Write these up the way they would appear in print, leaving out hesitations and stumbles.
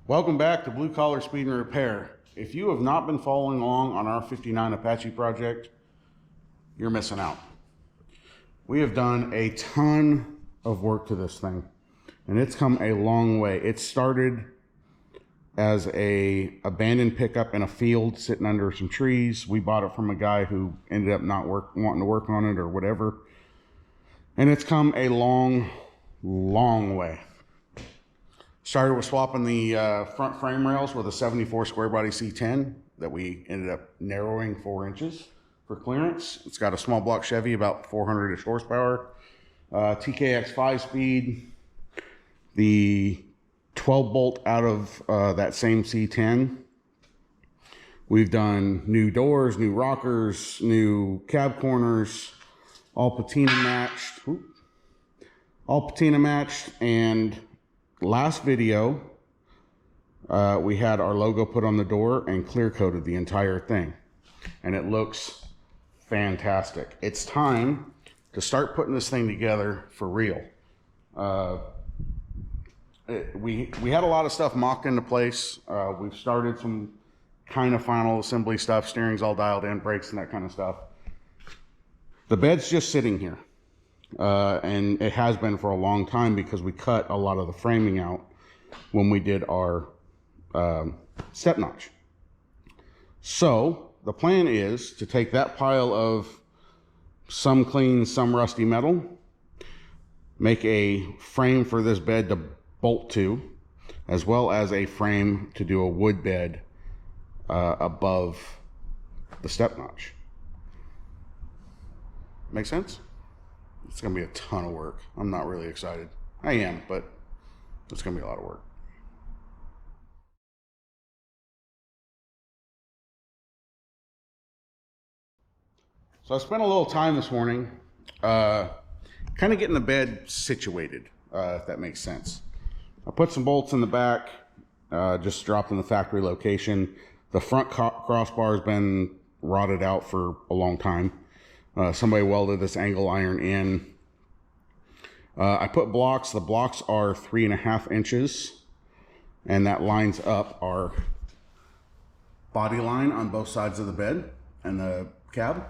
Welcome back to Blue Collar Speed and Repair. If you have not been following along on our 59 Apache project, you're missing out. We have done a ton of work to this thing, and it's come a long way. It started as a abandoned pickup in a field sitting under some trees. We bought it from a guy who ended up not wanting to work on it or whatever. And it's come a long, long way. Started with swapping the front frame rails with a 74 square body C10 that we ended up narrowing 4 inches for clearance. It's got a small block Chevy, about 400-ish horsepower, TKX 5-speed, the 12 bolt out of that same C10. We've done new doors, new rockers, new cab corners, all patina matched. All patina matched, and last video, we had our logo put on the door and clear coated the entire thing. And it looks fantastic. It's time to start putting this thing together for real. We had a lot of stuff mocked into place. We've started some kind of final assembly stuff. Steering's all dialed in, brakes and that kind of stuff. The bed's just sitting here. And it has been for a long time because we cut a lot of the framing out when we did our step notch. So the plan is to take that pile of some clean, some rusty metal, make a frame for this bed to bolt to, as well as a frame to do a wood bed above the step notch. Make sense? It's going to be a ton of work. I'm not really excited. I am, but it's going to be a lot of work. So I spent a little time this morning kind of getting the bed situated, if that makes sense. I put some bolts in the back, just dropped in the factory location. The front crossbar has been rotted out for a long time. Somebody welded this angle iron in. I put blocks. The blocks are 3.5 inches, and that lines up our body line on both sides of the bed and the cab.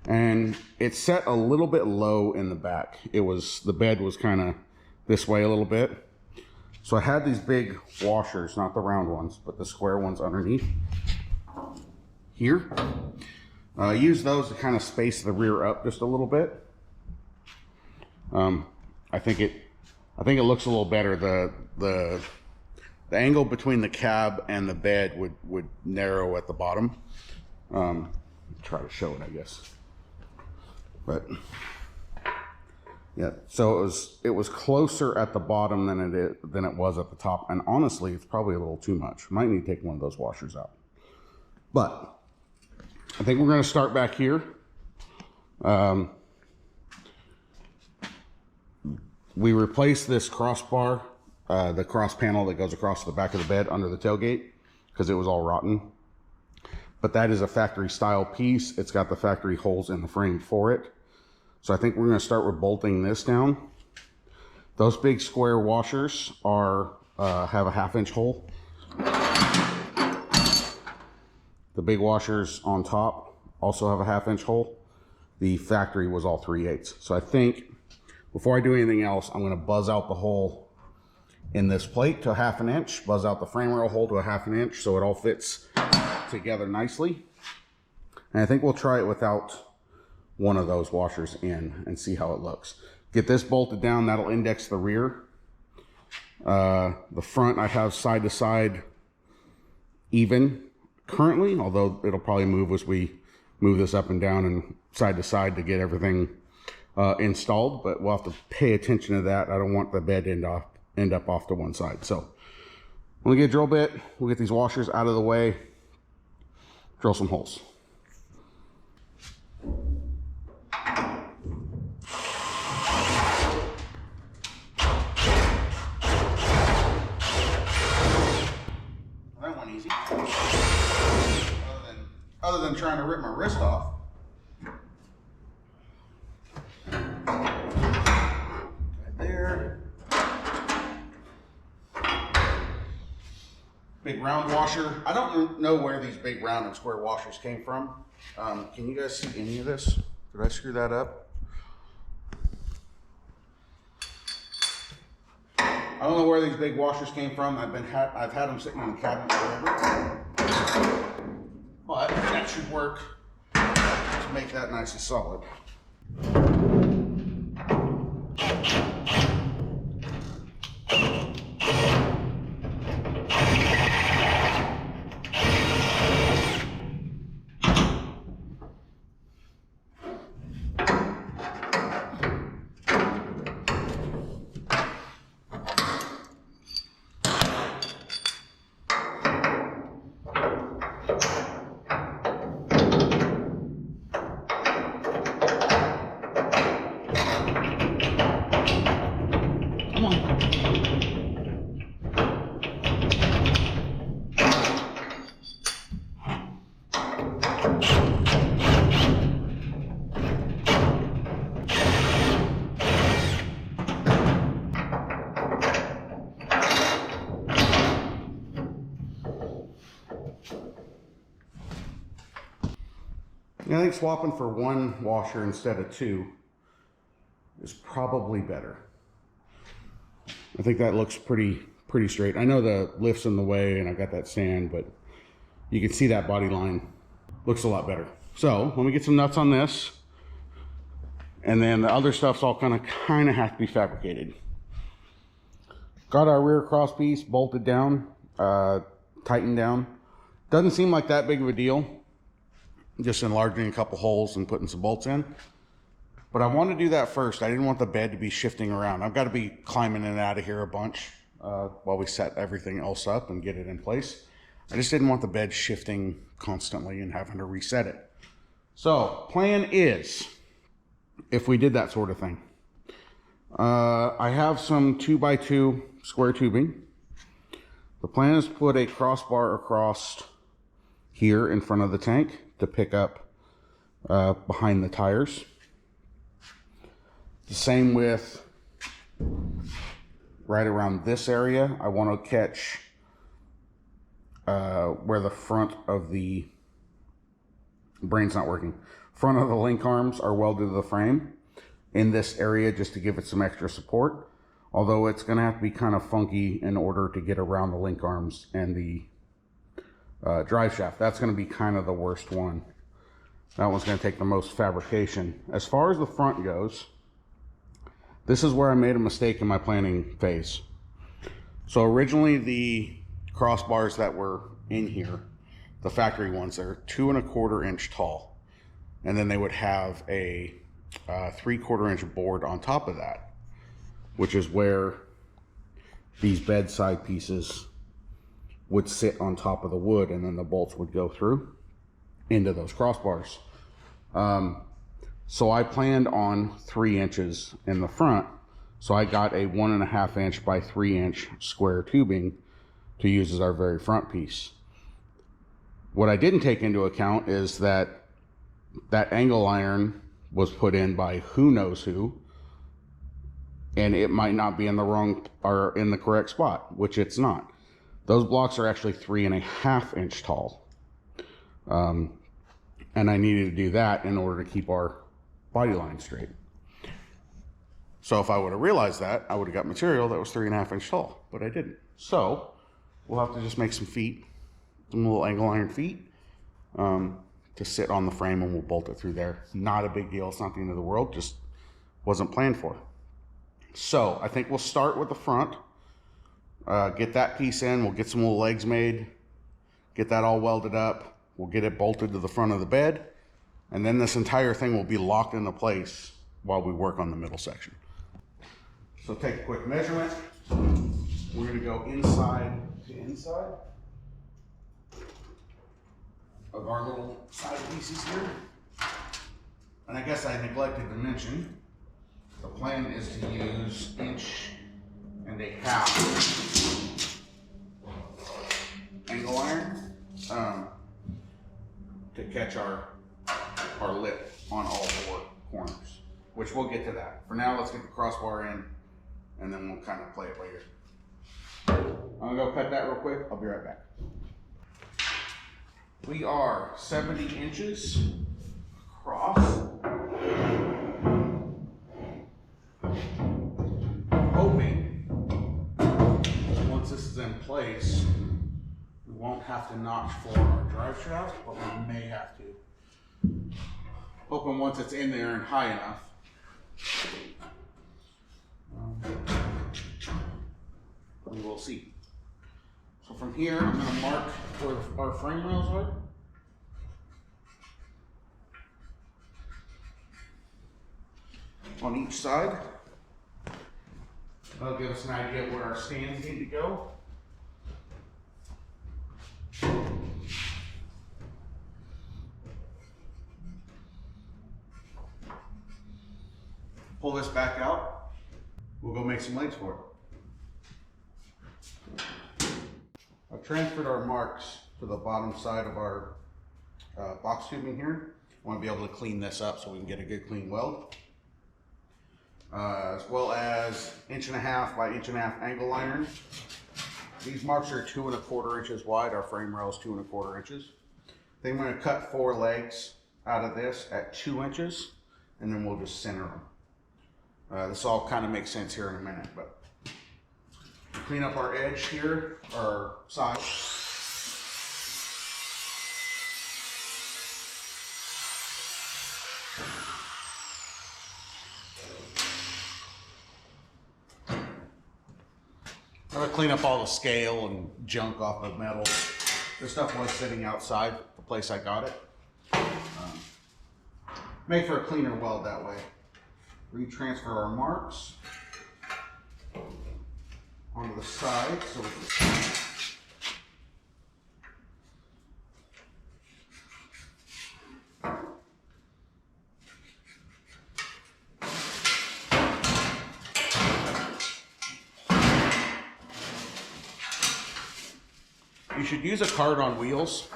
And it's set a little bit low in the back. The bed was kind of this way a little bit. So I had these big washers, not the round ones, but the square ones underneath here. Use those to kind of space the rear up just a little bit. I think it looks a little better. The angle between the cab and the bed would narrow at the bottom. Try to show it, I guess. But yeah, so it was closer at the bottom than it was at the top. And honestly, it's probably a little too much. Might need to take one of those washers out. But I think we're going to start back here. We replaced this crossbar, the cross panel that goes across the back of the bed under the tailgate, because it was all rotten. But that is a factory style piece. It's got the factory holes in the frame for it. So I think we're going to start with bolting this down. Those big square washers have a 1/2 inch hole. The big washers on top also have a 1/2 inch hole. The factory was all 3/8. So I think before I do anything else, I'm going to buzz out the hole in this plate to a 1/2 inch, buzz out the frame rail hole to a 1/2 inch so it all fits together nicely. And I think we'll try it without one of those washers in and see how it looks. Get this bolted down, that'll index the rear. The front I have side to side even currently, although it'll probably move as we move this up and down and side to side to get everything installed, but we'll have to pay attention to that. I don't want the bed to end up off to one side. So when we get a drill bit, we'll get these washers out of the way, drill some holes. That one easy. Other than trying to rip my wrist off. Right there. big round washer. I don't know where these big round and square washers came from. Can you guys see any of this? Did I screw that up? I don't know where these big washers came from. I've had them sitting in the cabinet forever. But that should work to make that nice and solid. I think swapping for one washer instead of two is probably better. I think that looks pretty straight. I know the lift's in the way and I got that sand, but you can see that body line looks a lot better. So let me get some nuts on this, and then the other stuff's all kind of have to be fabricated. Got our rear cross piece bolted down, tightened down. Doesn't seem like that big of a deal. Just enlarging a couple holes and putting some bolts in. But I want to do that first. I didn't want the bed to be shifting around. I've got to be climbing in and out of here a bunch while we set everything else up and get it in place. I just didn't want the bed shifting constantly and having to reset it. So, plan is, if we did that sort of thing, I have some 2x2 square tubing. The plan is to put a crossbar across here in front of the tank to pick up behind the tires. The same with right around this area. I want to catch where the front of the brain's not working. Front of the link arms are welded to the frame in this area just to give it some extra support. Although it's going to have to be kind of funky in order to get around the link arms and the drive shaft. That's going to be kind of the worst one. That one's going to take the most fabrication. As far as the front goes, this is where I made a mistake in my planning phase. So originally the crossbars that were in here, the factory ones, they're 2 1/4 inch tall. And then they would have a 3/4 inch board on top of that, which is where these bedside pieces would sit on top of the wood, and then the bolts would go through into those crossbars. So I planned on 3 inches in the front. So I got a 1.5 inch by 3 inch square tubing to use as our very front piece. What I didn't take into account is that angle iron was put in by who knows who, and it might not be in the wrong or in the correct spot, which it's not. Those blocks are actually 3.5 inch tall. And I needed to do that in order to keep our body line straight. So if I would have realized that, I would have got material that was 3.5 inch tall, but I didn't. So we'll have to just make some feet, some little angle iron feet to sit on the frame, and we'll bolt it through there. Not a big deal. It's not the end of the world. Just wasn't planned for. So I think we'll start with the front. Get that piece in. We'll get some little legs made. Get that all welded up. We'll get it bolted to the front of the bed. And then this entire thing will be locked into place while we work on the middle section. So take a quick measurement. We're going to go inside to inside of our little side pieces here. And I guess I neglected to mention, the plan is to use 1.5 angle iron to catch our lip on all 4 corners, which we'll get to that. For now, let's get the crossbar in, and then we'll kind of play it later. I'm gonna go cut that real quick. I'll be right back. We are 70 inches across. Hoping once this is in place, we won't have to notch for our drive shaft, but we may have to. Hoping once it's in there and high enough. We will see. So from here, I'm going to mark where our frame rails are. On each side. That'll give us an idea of where our stands need to go. Pull this back out. We'll go make some legs for it. I've transferred our marks to the bottom side of our box tubing here. I want to be able to clean this up so we can get a good clean weld. As well as 1.5 by 1.5 angle liners. These marks are 2 1/4 inches wide. Our frame rail is 2 1/4 inches. Then I'm going to cut 4 legs out of this at 2 inches, and then we'll just center them. This all kind of makes sense here in a minute, but clean up our edge here, our side. I'm gonna clean up all the scale and junk off the metal. This stuff was sitting outside the place I got it. Make for a cleaner weld that way. Retransfer our marks onto the side so we can You should use a card on wheels.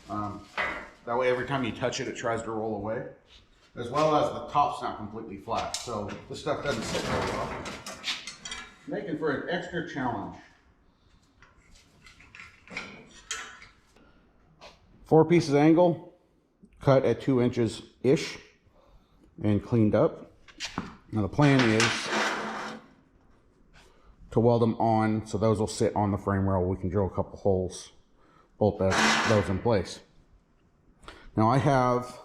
That way every time you touch it, it tries to roll away. As well as the top's not completely flat, so this stuff doesn't sit very well. Making for an extra challenge. 4 pieces angle, cut at 2 inches-ish, and cleaned up. Now the plan is to weld them on, so those will sit on the frame rail. We can drill a couple holes, bolt those in place. Now I have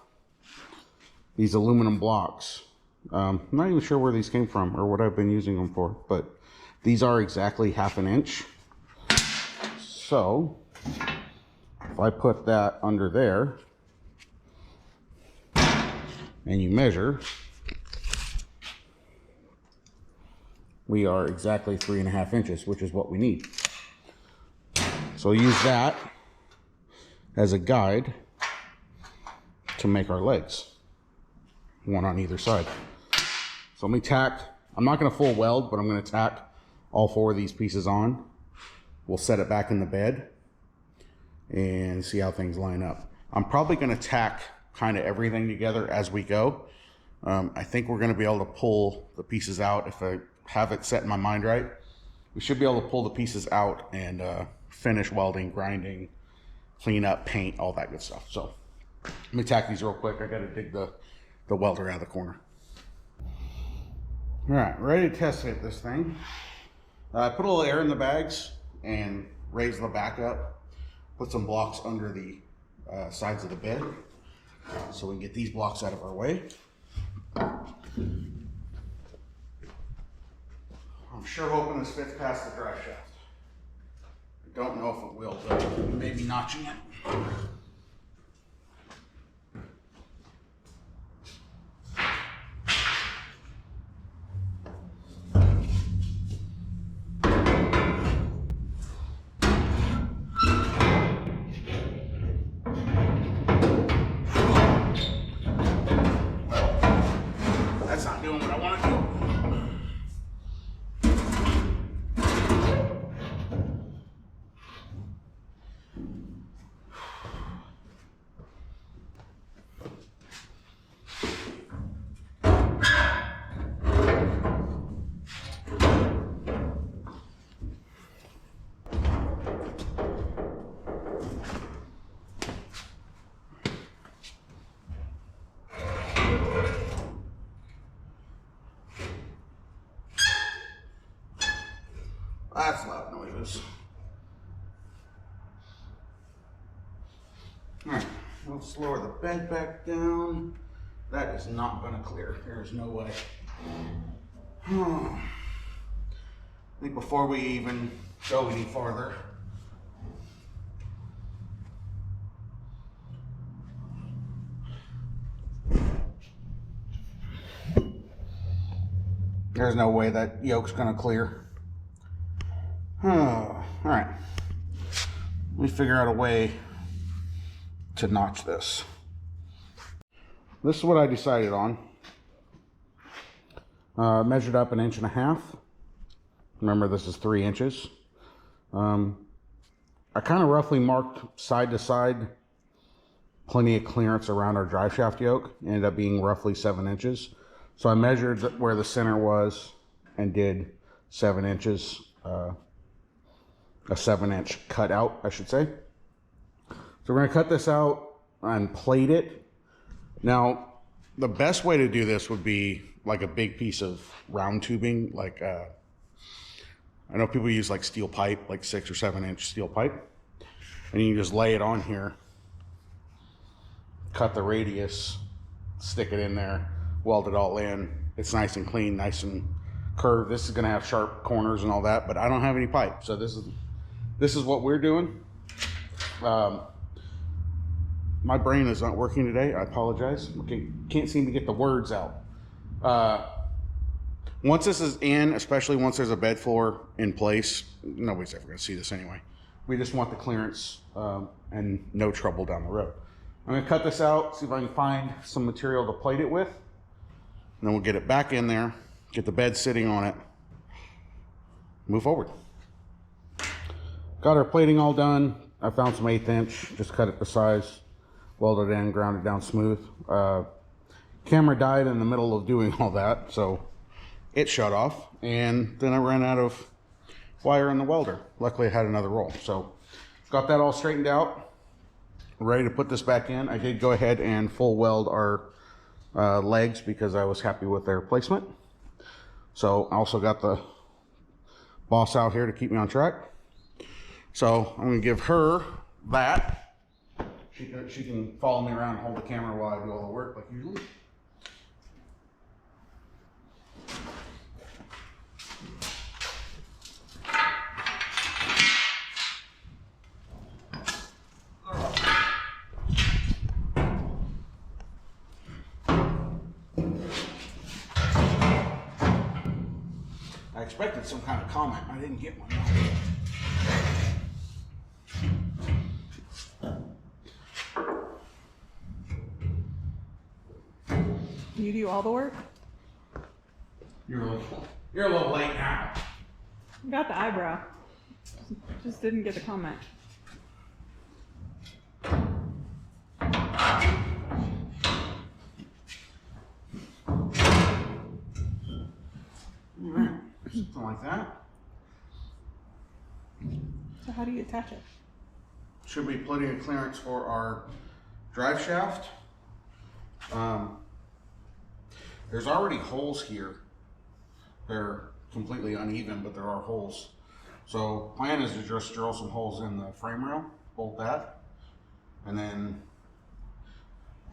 these aluminum blocks. I'm not even sure where these came from or what I've been using them for, but these are exactly 1/2 inch. So if I put that under there and you measure, we are exactly 3.5 inches, which is what we need. So use that as a guide to make our legs, one on either side. So let me tack, I'm not going to full weld, but I'm going to tack all 4 of these pieces on. We'll set it back in the bed and see how things line up. I'm probably going to tack kind of everything together as we go. I think we're going to be able to pull the pieces out. If I have it set in my mind right, we should be able to pull the pieces out and finish welding, grinding, clean up, paint, all that good stuff. So let me tack these real quick. I got to dig the welder out of the corner. All right, ready to test fit this thing. I put a little air in the bags and raise the back up. Put some blocks under the sides of the bed so we can get these blocks out of our way. I'm sure hoping this fits past the drive shaft. I don't know if it will, though. Maybe notching it. That's not doing what I want to do. That's loud noises. Alright, let's lower the bed back down. That is not going to clear. There is no way. I think before we even go any farther, there's no way that yoke's going to clear. All right. Let me figure out a way to notch this. This is what I decided on. Measured up 1.5 inches. Remember, this is 3 inches. I kind of roughly marked side to side, plenty of clearance around our drive shaft yoke. It ended up being roughly 7 inches. So I measured where the center was and did 7 inches, a 7-inch cut out, I should say. So we're going to cut this out and plate it. Now, the best way to do this would be like a big piece of round tubing, like I know people use like steel pipe, like 6 or 7 inch steel pipe, and you can just lay it on here, cut the radius, stick it in there, weld it all in. It's nice and clean, nice and curved. This is going to have sharp corners and all that, but I don't have any pipe, so this is what we're doing. My brain is not working today. I apologize. Okay, can't seem to get the words out. Once this is in, especially once there's a bed floor in place, nobody's ever going to see this anyway. We just want the clearance and no trouble down the road. I'm going to cut this out, see if I can find some material to plate it with. And then we'll get it back in there, get the bed sitting on it, move forward. Got our plating all done. I found some 1/8 inch, just cut it to size, welded it in, ground it down smooth. Camera died in the middle of doing all that, so it shut off, and then I ran out of wire in the welder. Luckily I had another roll, so got that all straightened out, ready to put this back in. I did go ahead and full weld our legs because I was happy with their placement. So I also got the boss out here to keep me on track. So I'm going to give her that. She can follow me around and hold the camera while I do all the work like usually. I expected some kind of comment. I didn't get one. You do all the work? You're a little late now. Got the eyebrow. Just didn't get the comment. Something like that. So how do you attach it? Should be plenty of clearance for our drive shaft. There's already holes here. They're completely uneven, but there are holes. So plan is to just drill some holes in the frame rail, bolt that, and then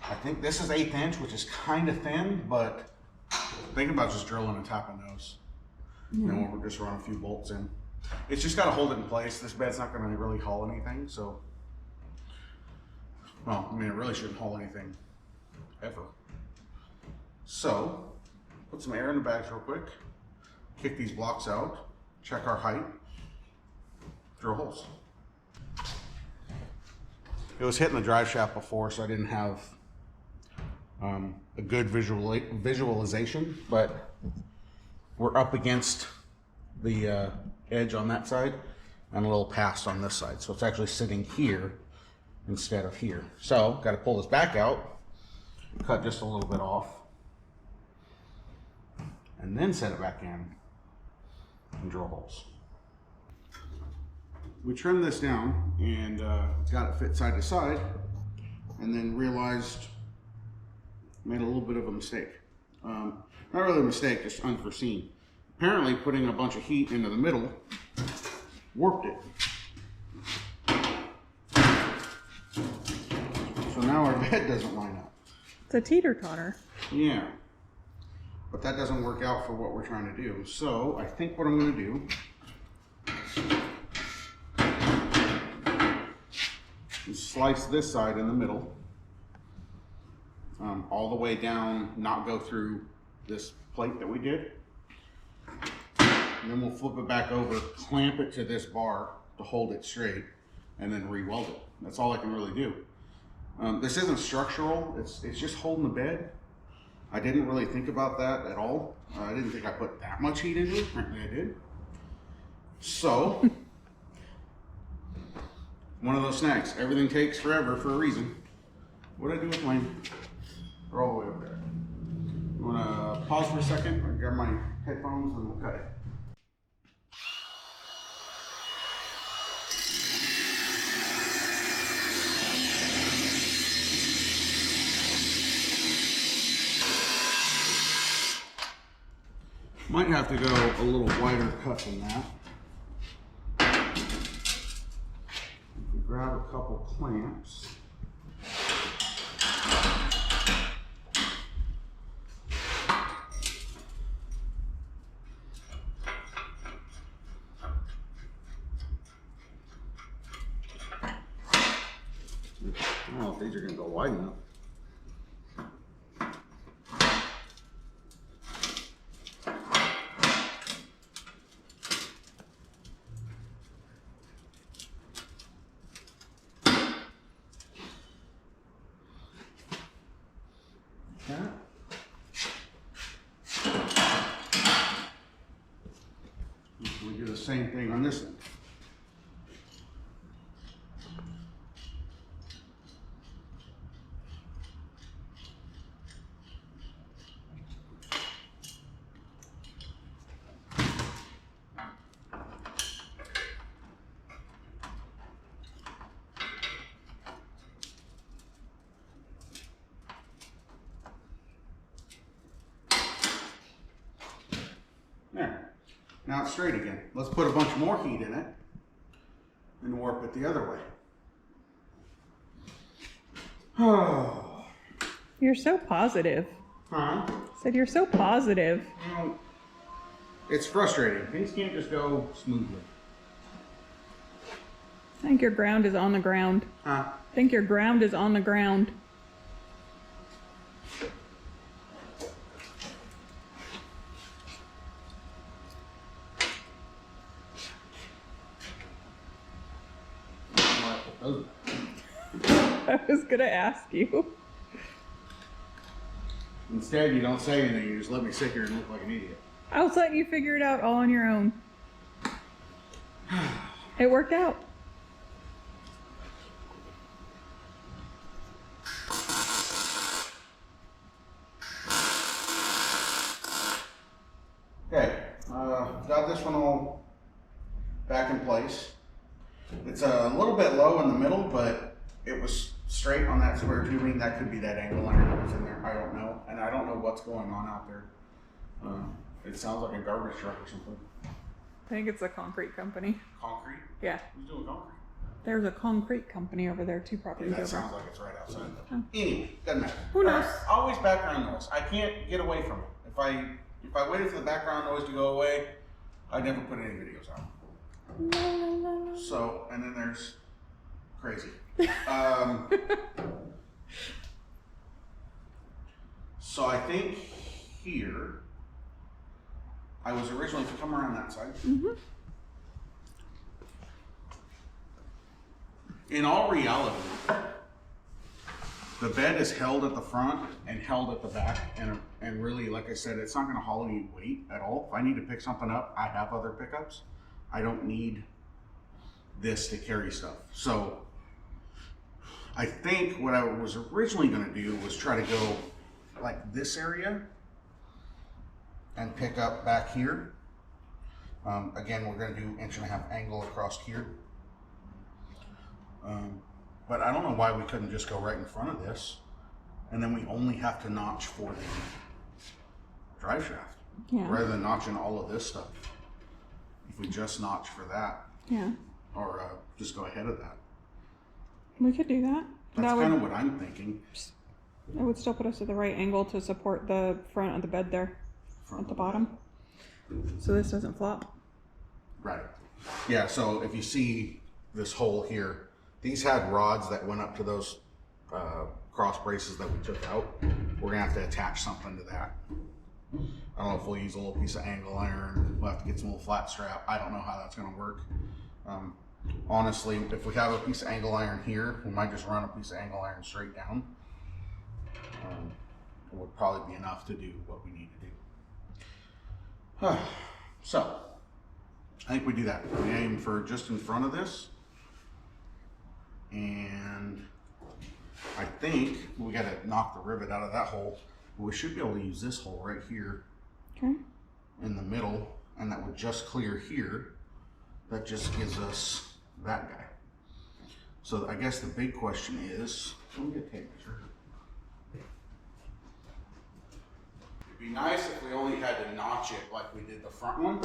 I think this is 1/8 inch, which is kind of thin, but think about just drilling and tapping those. And then we'll just run a few bolts in. It's just got to hold it in place. This bed's not going to really haul anything, so, well, I mean, it really shouldn't haul anything ever. So, put some air in the bags real quick, kick these blocks out, check our height, drill holes. It was hitting the drive shaft before, so I didn't have a good visualization, but we're up against the edge on that side and a little past on this side. So it's actually sitting here instead of here. So got to pull this back out, cut just a little bit off, and then set it back in and drill holes. We trimmed this down and got it fit side to side, and then realized made a little bit of a mistake. Not really a mistake, just unforeseen. Apparently putting a bunch of heat into the middle warped it. So now our bed doesn't line up. It's a teeter-totter. Yeah. But that doesn't work out for what we're trying to do. So I think what I'm going to do is slice this side in the middle, all the way down, not go through this plate that we did. And then we'll flip it back over, clamp it to this bar to hold it straight, and then re-weld it. That's all I can really do. This isn't structural, it's just holding the bed. I didn't really think about that at all. I didn't think I put that much heat into it. Apparently I did. So, one of those snacks. Everything takes forever for a reason. What did I do with mine? They're all the way over there. I'm gonna pause for a second, I'll grab my headphones and we'll cut it. Might have to go a little wider cut than that. Grab a couple clamps. I don't know if these are going to go wide enough. We do the same thing on this end. There. Now it's straight again. Let's put a bunch more heat in it and warp it the other way. Oh. You're so positive. Huh? Said you're so positive. You know, it's frustrating. Things can't just go smoothly. I think your ground is on the ground. Huh? I think your ground is on the ground. I was gonna ask you. Instead, you don't say anything. You just let me sit here and look like an idiot. I was letting you figure it out all on your own. It worked out. Okay, got this one all back in place. It's a little bit low in the middle, but it was straight on that square tubing. That could be that angle iron that was in there. I don't know. And I don't know what's going on out there. It sounds like a garbage truck or something. I think it's a concrete company. Concrete? Yeah. Who's doing concrete? There's a concrete company over there, 2 properties That over. sounds like it's right outside. Oh. Anyway, doesn't matter. Who knows? Always background noise. I can't get away from it. If I waited for the background noise to go away, I'd never put any videos out. So, and then there's crazy. So I think here, I was originally to come around that side. Mm-hmm. In all reality, the bed is held at the front and held at the back, and really, like I said, it's not going to haul any weight at all. If I need to pick something up, I have other pickups. I don't need this to carry stuff. So I think what I was originally going to do was try to go like this area and pick up back here. Again, we're going to do 1.5 inch angle across here. But I don't know why we couldn't just go right in front of this, and then we only have to notch for the drive shaft, Yeah. rather than notching all of this stuff. If we just notch for that, Yeah. or just go ahead of that. We could do that. That's That kind would, of what I'm thinking. it would still put us at the right angle to support the front of the bed there Front at the of bottom. So this doesn't flop. Right. Yeah, so if you see this hole here, these had rods that went up to those cross braces that we took out. We're gonna have to attach something to that. I don't know if we'll use a little piece of angle iron. We'll have to get some little flat strap. I don't know how that's gonna work. Honestly, if we have a piece of angle iron here, we might just run a piece of angle iron straight down. It would probably be enough to do what we need to do. So, I think we do that. We aim for just in front of this. And I think we gotta knock the rivet out of that hole. But we should be able to use this hole right here Okay. in the middle, and that would just clear here. That just gives us that guy. So I guess the big question is, let me get a tape measure. It'd be nice if we only had to notch it like we did the front one,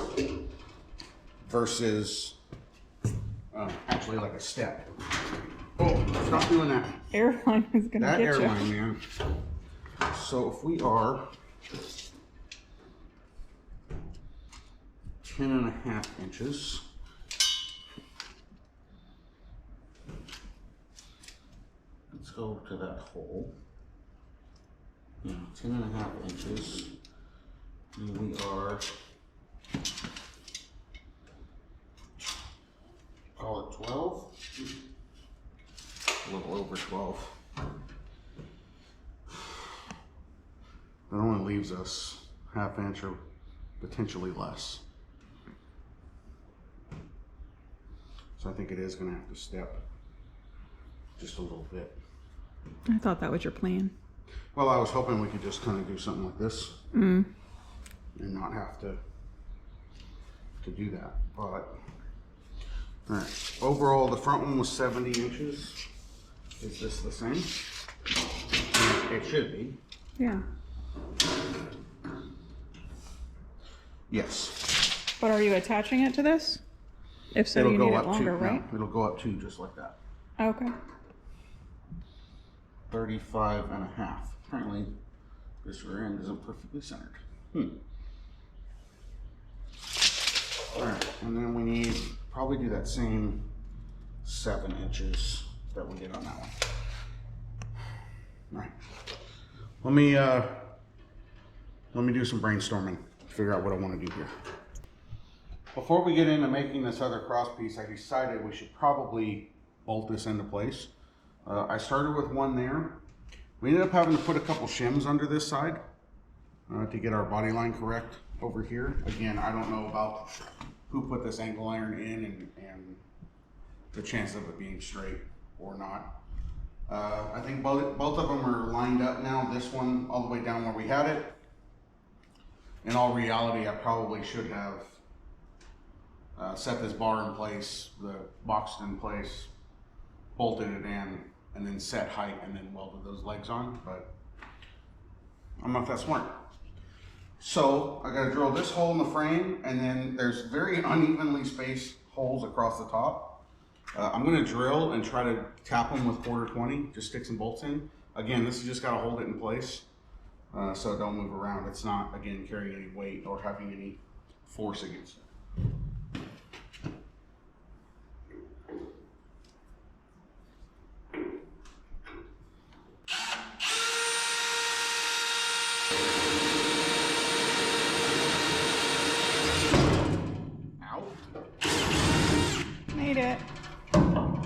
versus actually like a step. Oh, stop doing that. Airline is gonna That get airline, you. man. So if we are 10.5 inches, let's go to that hole. Yeah, 10.5 inches. And we are, call it 12. A little over 12. That only leaves us half inch or potentially less. So I think it is gonna have to step just a little bit. I thought that was your plan. Well, I was hoping we could just kind of do something like this and not have to do that. But, all right, overall the front one was 70 inches. Is this the same? It should be. Yeah. Yes. But are you attaching it to this? If so, It'll you go need it up longer, to, right? no, it'll go up to just like that. Okay. 35.5. Apparently this rear end isn't perfectly centered. All right, and then we need, probably do that same 7 inches that we did on that one. All right, let me do some brainstorming, figure out what I want to do here. Before we get into making this other cross piece, I decided we should probably bolt this into place. I started with one there. We ended up having to put a couple shims under this side to get our body line correct over here. Again, I don't know about who put this angle iron in and the chance of it being straight or not. I think both of them are lined up now. This one all the way down where we had it. In all reality, I probably should have set this bar in place, the box in place, bolted it in, and then set height and then welded those legs on, but I don't know if that's smart. So I gotta drill this hole in the frame, and then there's very unevenly spaced holes across the top. I'm gonna drill and try to tap them with 1/4-20, just stick some bolts in. Again, this is just gotta hold it in place so it don't move around. It's not, again, carrying any weight or having any force against it. Made it. All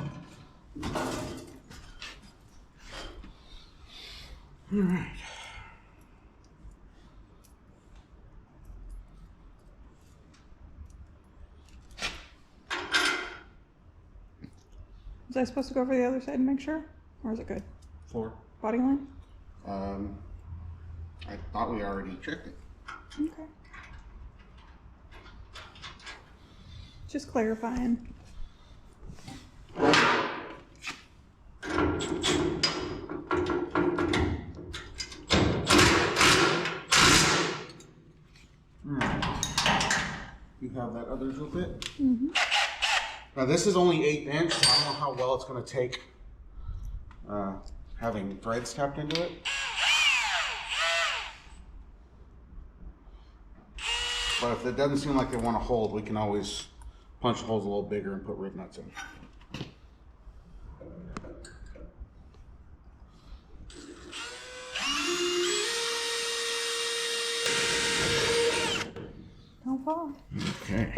right. Was I supposed to go over the other side and make sure? Or is it good? For? Body line? I thought we already checked it. Okay. Just clarifying. You have that other drill bit. Now this is only 1/8 inch, so I don't know how well it's going to take having threads tapped into it. But if it doesn't seem like they want to hold, we can always punch the holes a little bigger and put rib nuts in. Don't fall. Okay.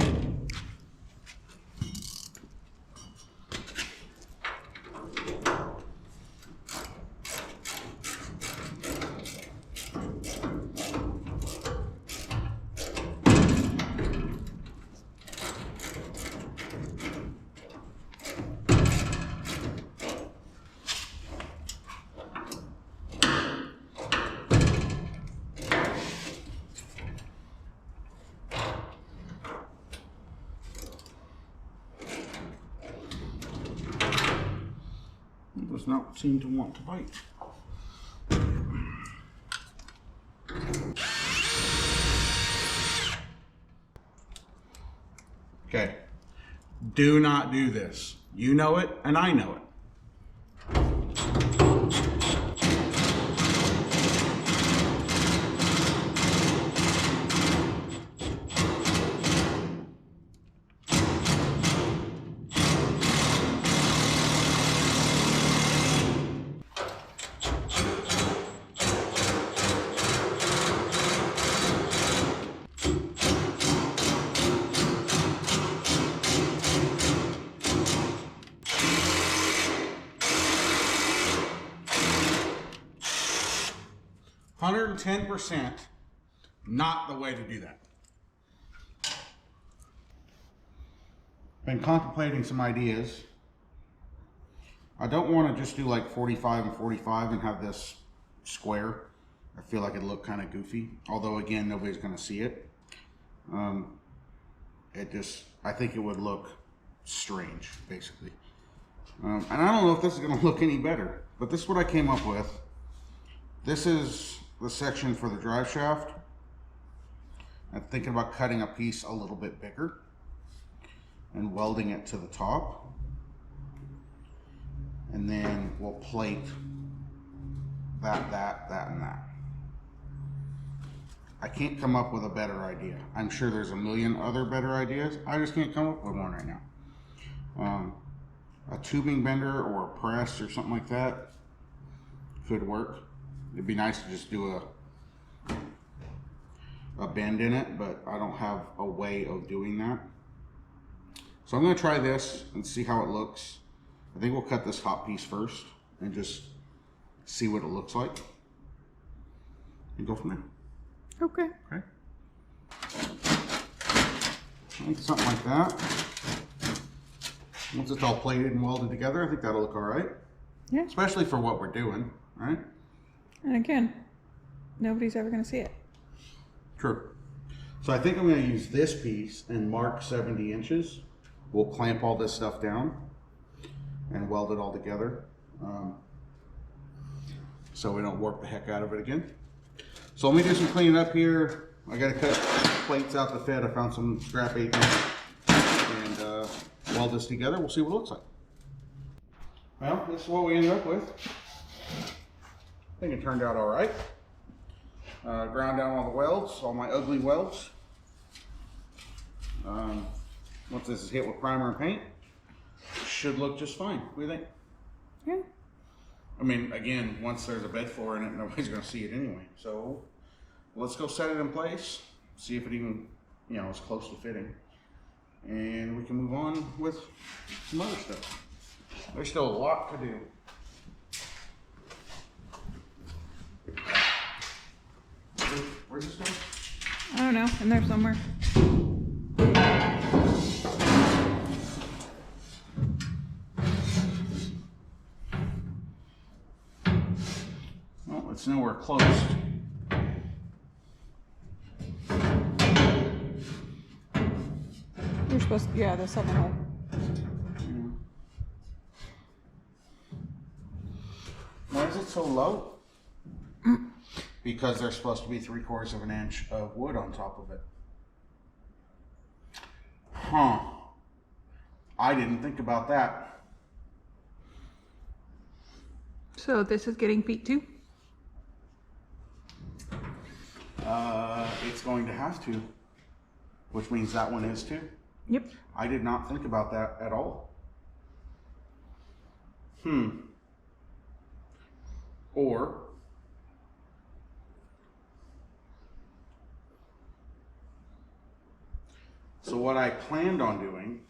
Does not seem to want to bite. Okay, do not do this. You know it, and I know it. 110% not the way to do that. Been contemplating some ideas. I don't want to just do like 45 and 45 and have this square. I feel like it'd look kind of goofy. Although again, nobody's going to see it. I think it would look strange, basically. And I don't know if this is going to look any better, but this is what I came up with. This is the section for the drive shaft. I'm thinking about cutting a piece a little bit bigger and welding it to the top. And then we'll plate that, and that. I can't come up with a better idea. I'm sure there's a million other better ideas. I just can't come up with one right now. A tubing bender or a press or something like that could work. It'd be nice to just do a bend in it, but I don't have a way of doing that. So I'm going to try this and see how it looks. I think we'll cut this hot piece first and just see what it looks like and go from there. Okay. Okay. I think something like that. Once it's all plated and welded together, I think that'll look all right. Yeah. Especially for what we're doing, right? And again, nobody's ever going to see it. True. So I think I'm going to use this piece and mark 70 inches. We'll clamp all this stuff down and weld it all together, so we don't warp the heck out of it again. So let me do some cleaning up here. I got to cut plates out the Fed. I found some scrap 8 inch and weld this together. We'll see what it looks like. Well, this is what we ended up with. I think it turned out all right. Ground down all the welds, all my ugly welds. Once this is hit with primer and paint, it should look just fine. What do you think? Yeah. I mean, again, once there's a bed floor in it, nobody's going to see it anyway. So let's go set it in place, see if it even, is close to fitting. And we can move on with some other stuff. There's still a lot to do. Where's this going? I don't know. In there somewhere. Well, it's nowhere close. You're supposed to, yeah, the 7 hole. Why is it so low? Because there's supposed to be 3/4 of an inch of wood on top of it. Huh. I didn't think about that. So this is getting feet too? It's going to have to, which means that one is too. Yep. I did not think about that at all. Or so what I planned on doing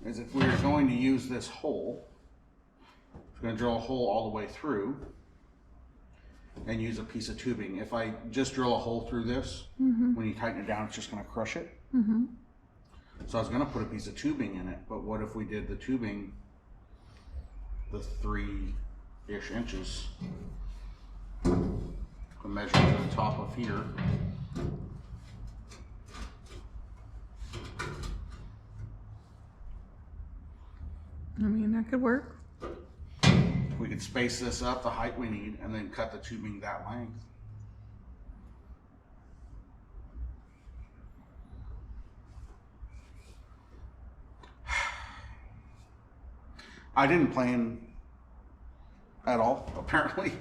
is if we are going to use this hole, I'm going to drill a hole all the way through and use a piece of tubing. If I just drill a hole through this, when you tighten it down, it's just going to crush it. So I was going to put a piece of tubing in it, but what if we did the tubing the 3-ish inches, to measure to the top of here. I mean, that could work. We could space this up the height we need and then cut the tubing that length. I didn't plan at all, apparently.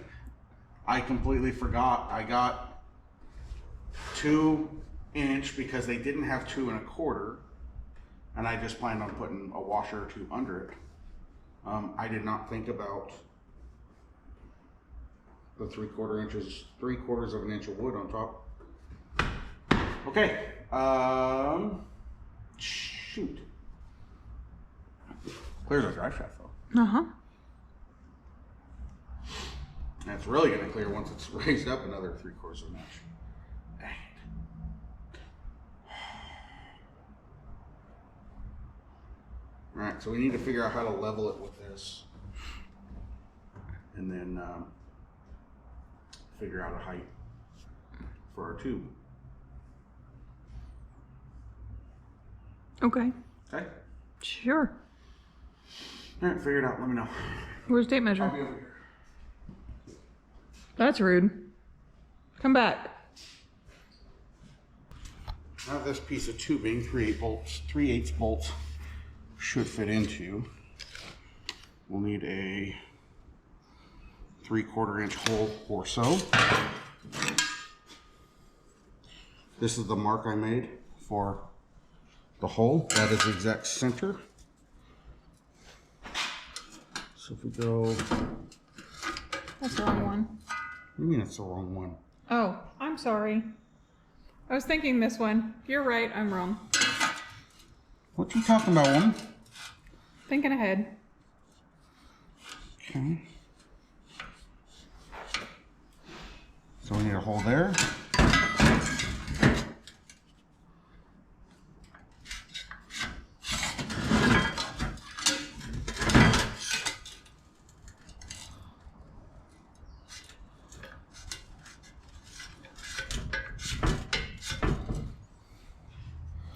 I completely forgot. I got 2-inch because they didn't have 2 1/4, and I just planned on putting a washer or 2 under it. I did not think about the 3/4 inches, 3/4 of an inch of wood on top. Okay, shoot. Clears our drive shaft though. Uh-huh. And it's really gonna clear once it's raised up another 3/4 of an inch. Dang it. All right, so we need to figure out how to level it with this. And then figure out a height for our tube. Okay. Okay? Sure. All right, figure it out, let me know. Where's tape measure? I'll be over here. That's rude. Come back. Now this piece of tubing, 3/8 bolts should fit into. We'll need a 3/4 inch hole or so. This is the mark I made for the hole. That is the exact center. So if we go, That's the wrong one. what do you mean it's the wrong one? Oh, I'm sorry. I was thinking this one. You're right, I'm wrong. What you talking about, woman? Thinking ahead. Okay. So we need a hole there.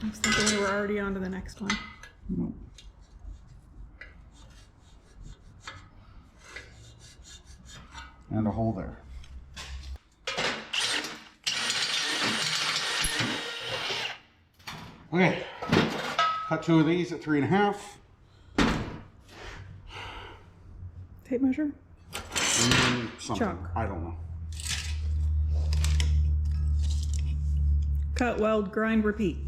I was thinking we were already on to the next one. Nope. And a hole there. Okay, cut 2 of these at 3.5. Tape measure? Something, Chalk. I don't know. Cut, weld, grind, repeat.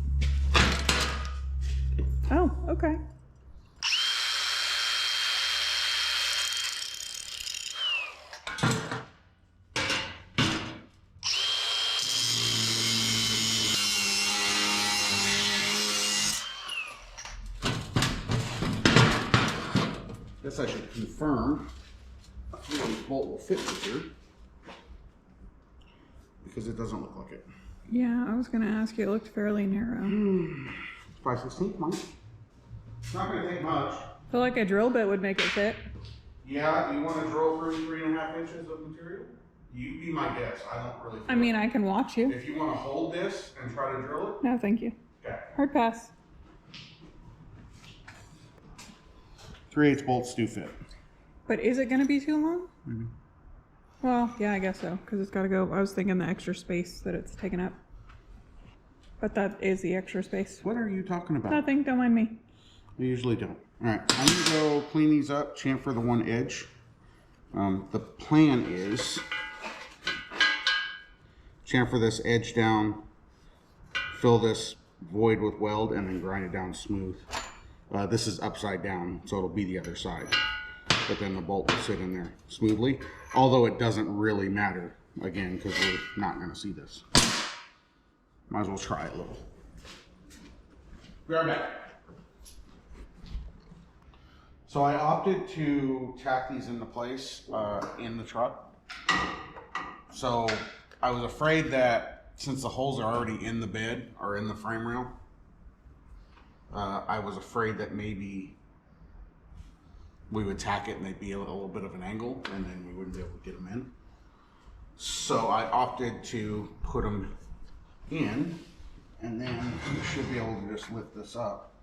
Oh, okay. Guess I should confirm a 3/8 bolt will fit in here because it doesn't look like it. Yeah, I was gonna ask you, it looked fairly narrow. 5/16, Mike. It's not going to take much. I feel like a drill bit would make it fit. Yeah, you want to drill through 3.5 inches of material? You be my guess. I don't really. I mean, I can watch you. If you want to hold this and try to drill it, No, thank you. okay. Hard pass. 3/8 bolts do fit. But is it gonna be too long? Well, yeah, I guess so, because it's gotta go. I was thinking the extra space that it's taken up. But that is the extra space. What are you talking about? Nothing, don't mind me. I usually don't. All right, I'm gonna go clean these up, chamfer the one edge. The plan is chamfer this edge down, fill this void with weld, and then grind it down smooth. This is upside down, so it'll be the other side. But then the bolt will sit in there smoothly, although it doesn't really matter, again, because we're not gonna see this. Might as well try it a little. Be right back. So I opted to tack these into place in the truck. So I was afraid that since the holes are already in the bed or in the frame rail, I was afraid that maybe we would tack it and they'd be a little bit of an angle and then we wouldn't be able to get them in. So I opted to put them in, and then you should be able to just lift this up,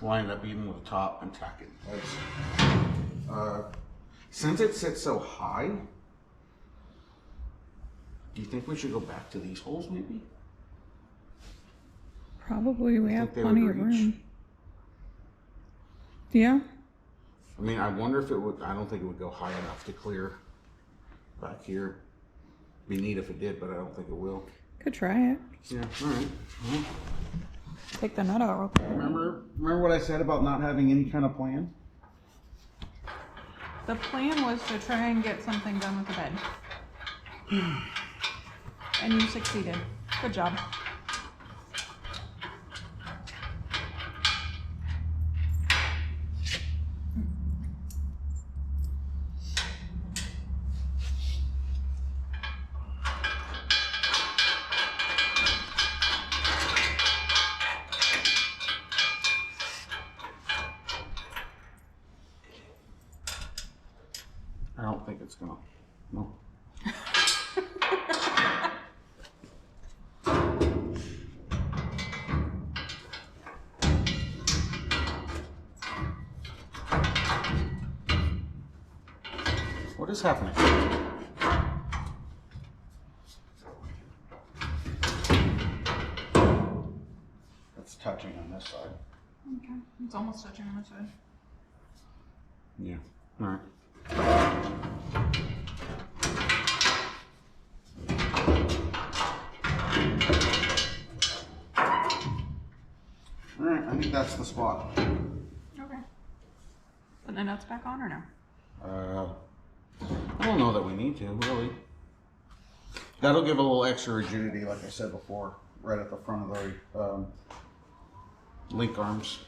line it up even with the top, and tack it in place. Since it sits so high, do you think we should go back to these holes maybe? Probably, we have they plenty would of reach? room. Yeah, I mean, I wonder if it would, I don't think it would go high enough to clear back here. Be neat if it did, but I don't think it will. could try it. Yeah, all right. Well, Take the nut out real quick. remember what I said about not having any kind of plan? The plan was to try and get something done with the bed. And you succeeded. Good job. I don't think it's gonna. No. What is happening? It's touching on this side. Okay, it's almost touching on the side. Yeah. All right. All right, I think that's the spot. Okay. Put the nuts back on or no? I don't know that we need to, really. That'll give a little extra rigidity, like I said before, right at the front of the link arms.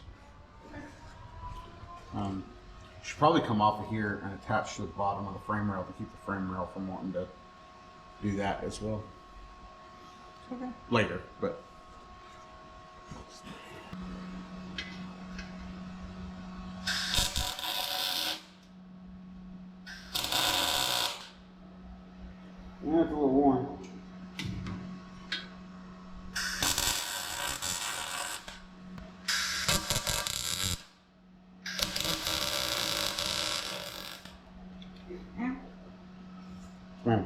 Should probably come off of here and attach to the bottom of the frame rail to keep the frame rail from wanting to do that as well. Okay. Later, but. Yeah, it's a little warm. Yeah. Yeah.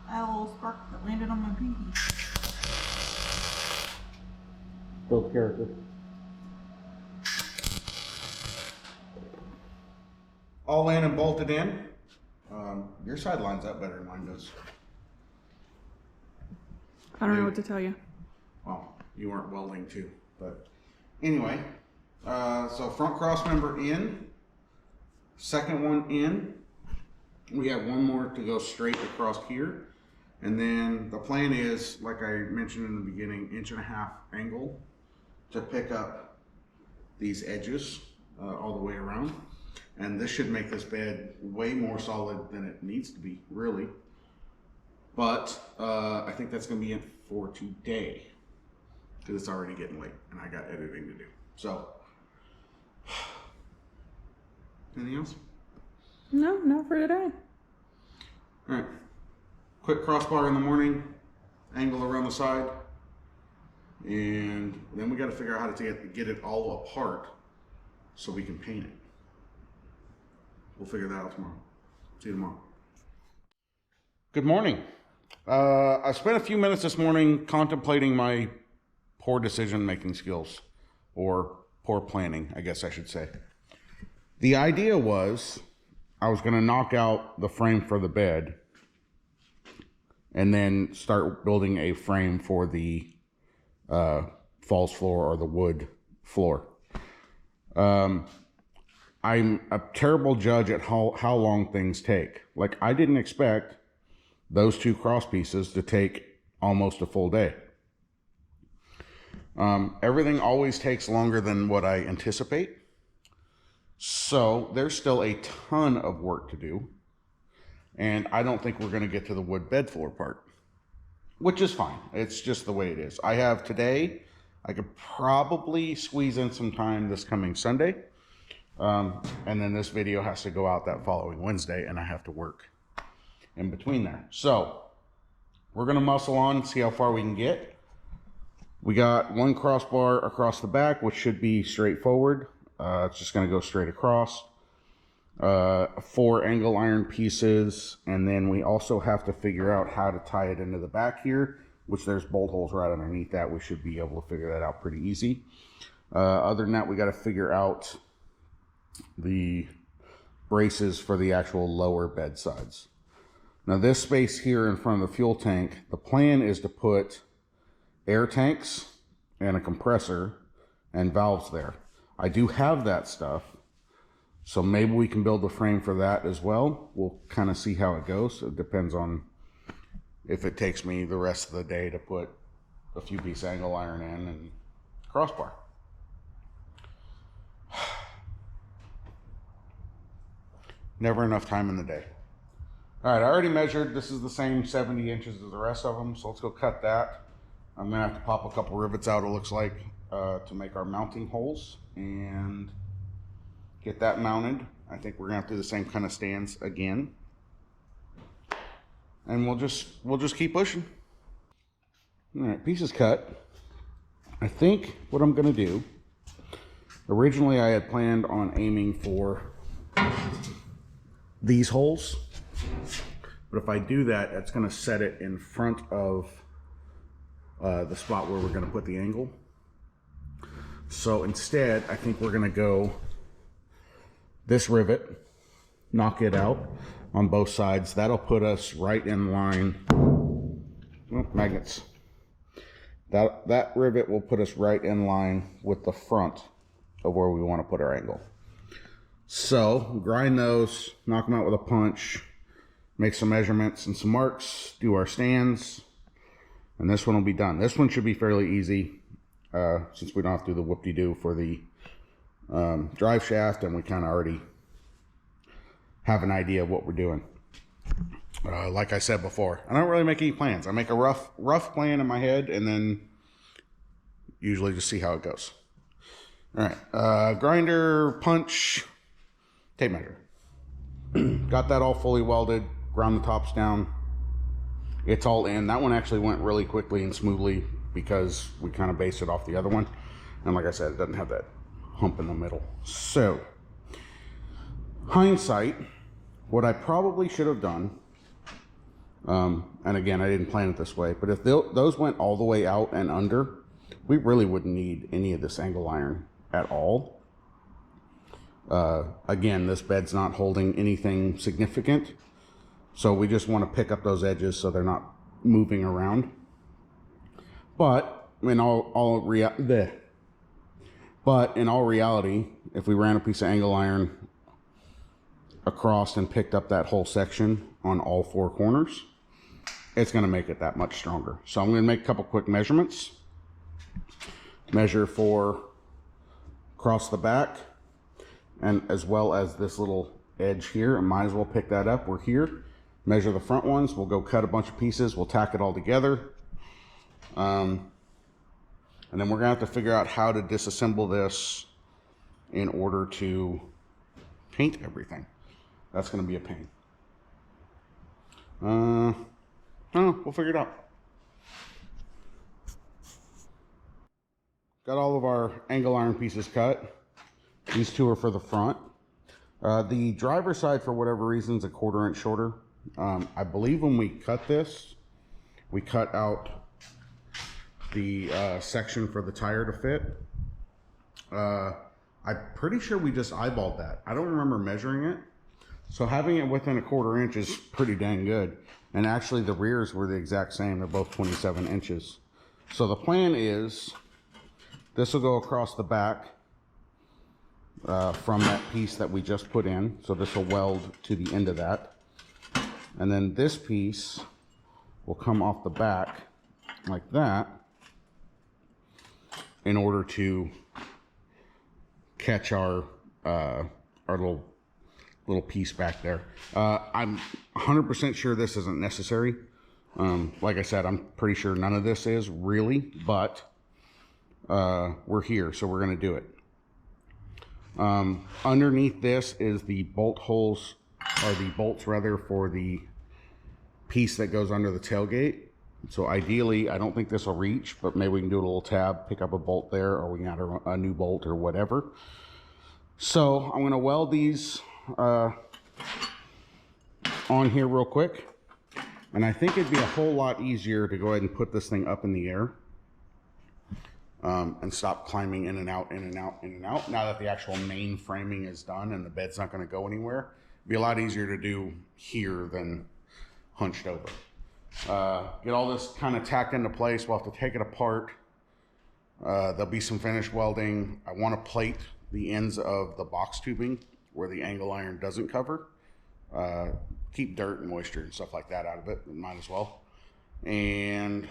I had a little spark that landed on my pinky. Build character. All in and bolted in. Your side lines up better than mine does. I don't know what to tell you. Well, you weren't welding too, but anyway. So front cross member in, second one in. We have one more to go straight across here. And then the plan is, like I mentioned in the beginning, 1.5" angle to pick up these edges all the way around. And this should make this bed way more solid than it needs to be, really. But I think that's gonna be it for today, because it's already getting late and I got editing to do. So, anything else? No, not for today. All right, quick crossbar in the morning, angle around the side, and then we got to figure out how to get it all apart so we can paint it. We'll figure that out tomorrow. See you tomorrow. Good morning. I spent a few minutes this morning contemplating my poor decision-making skills, or poor planning, I guess I should say. The idea was I was going to knock out the frame for the bed and then start building a frame for the falls floor or the wood floor. I'm a terrible judge at how long things take. Like, I didn't expect those two cross pieces to take almost a full day. Everything always takes longer than what I anticipate. So there's still a ton of work to do. And I don't think we're going to get to the wood bed floor part, which is fine. It's just the way it is. I have today, I could probably squeeze in some time this coming Sunday. And then this video has to go out that following Wednesday, and I have to work in between there. So we're going to muscle on and see how far we can get. We got one crossbar across the back, which should be straightforward. It's just going to go straight across. 4 angle iron pieces, and then we also have to figure out how to tie it into the back here, which there's bolt holes right underneath that. We should be able to figure that out pretty easy. Other than that, we got to figure out the braces for the actual lower bed sides. Now this space here in front of the fuel tank, the plan is to put air tanks and a compressor and valves there. I do have that stuff, so maybe we can build a frame for that as well. We'll kind of see how it goes. It depends on if it takes me the rest of the day to put a few piece angle iron in and crossbar. Never enough time in the day. All right, I already measured. This is the same 70 inches as the rest of them, so let's go cut that. I'm gonna have to pop a couple rivets out, it looks like, to make our mounting holes and get that mounted. I think we're gonna have to do the same kind of stands again. And we'll just keep pushing. All right, pieces cut. I think what I'm gonna do, originally I had planned on aiming for these holes, but if I do that, it's gonna set it in front of the spot where we're gonna put the angle. So instead, I think we're gonna go this rivet, knock it out on both sides. That'll put us right in line. Oh, magnets. That rivet will put us right in line with the front of where we want to put our angle. So grind those, knock them out with a punch, make some measurements and some marks, do our stands, and this one will be done. This one should be fairly easy since we don't have to do the whoop-de-doo for the drive shaft, and we kind of already have an idea of what we're doing. Like I said before, I don't really make any plans. I make a rough plan in my head and then usually just see how it goes. All right, grinder, punch, tape measure. Got that all fully welded, ground the tops down. It's all in. That one actually went really quickly and smoothly because we kind of based it off the other one. And like I said, it doesn't have that hump in the middle. So, hindsight, what I probably should have done, and again, I didn't plan it this way, but if those went all the way out and under, we really wouldn't need any of this angle iron at all. Again, this bed's not holding anything significant, so we just want to pick up those edges so they're not moving around. But in all reality, if we ran a piece of angle iron across and picked up that whole section on all 4 corners, it's going to make it that much stronger. So I'm going to make a couple quick measurements. Measure for across the back, and as well as this little edge here. I might as well pick that up. We're here. Measure the front ones. We'll go cut a bunch of pieces. We'll tack it all together. And then we're going to have to figure out how to disassemble this in order to paint everything. That's going to be a pain. I don't know. We'll figure it out. Got all of our angle iron pieces cut. These 2 are for the front. The driver's side, for whatever reason, is a 1/4 inch shorter. I believe when we cut this, we cut out the section for the tire to fit. I'm pretty sure we just eyeballed that. I don't remember measuring it. So having it within a 1/4 inch is pretty dang good. And actually the rears were the exact same. They're both 27 inches. So the plan is this will go across the back from that piece that we just put in. So this will weld to the end of that. And then this piece will come off the back like that in order to catch our little piece back there. I'm 100% sure this isn't necessary. Like I said, I'm pretty sure none of this is really, but we're here, so we're going to do it. Underneath this is the bolt holes, or the bolts rather, for the piece that goes under the tailgate. So ideally, I don't think this will reach, but maybe we can do a little tab, pick up a bolt there, or we can add a new bolt or whatever. So I'm going to weld these on here real quick. And I think it'd be a whole lot easier to go ahead and put this thing up in the air and stop climbing in and out, in and out, in and out. Now that the actual main framing is done and the bed's not going to go anywhere, it'd be a lot easier to do here than hunched over. Get all this kind of tacked into place. We'll have to take it apart. There'll be some finish welding. I want to plate the ends of the box tubing where the angle iron doesn't cover. Keep dirt and moisture and stuff like that out of it. Might as well. And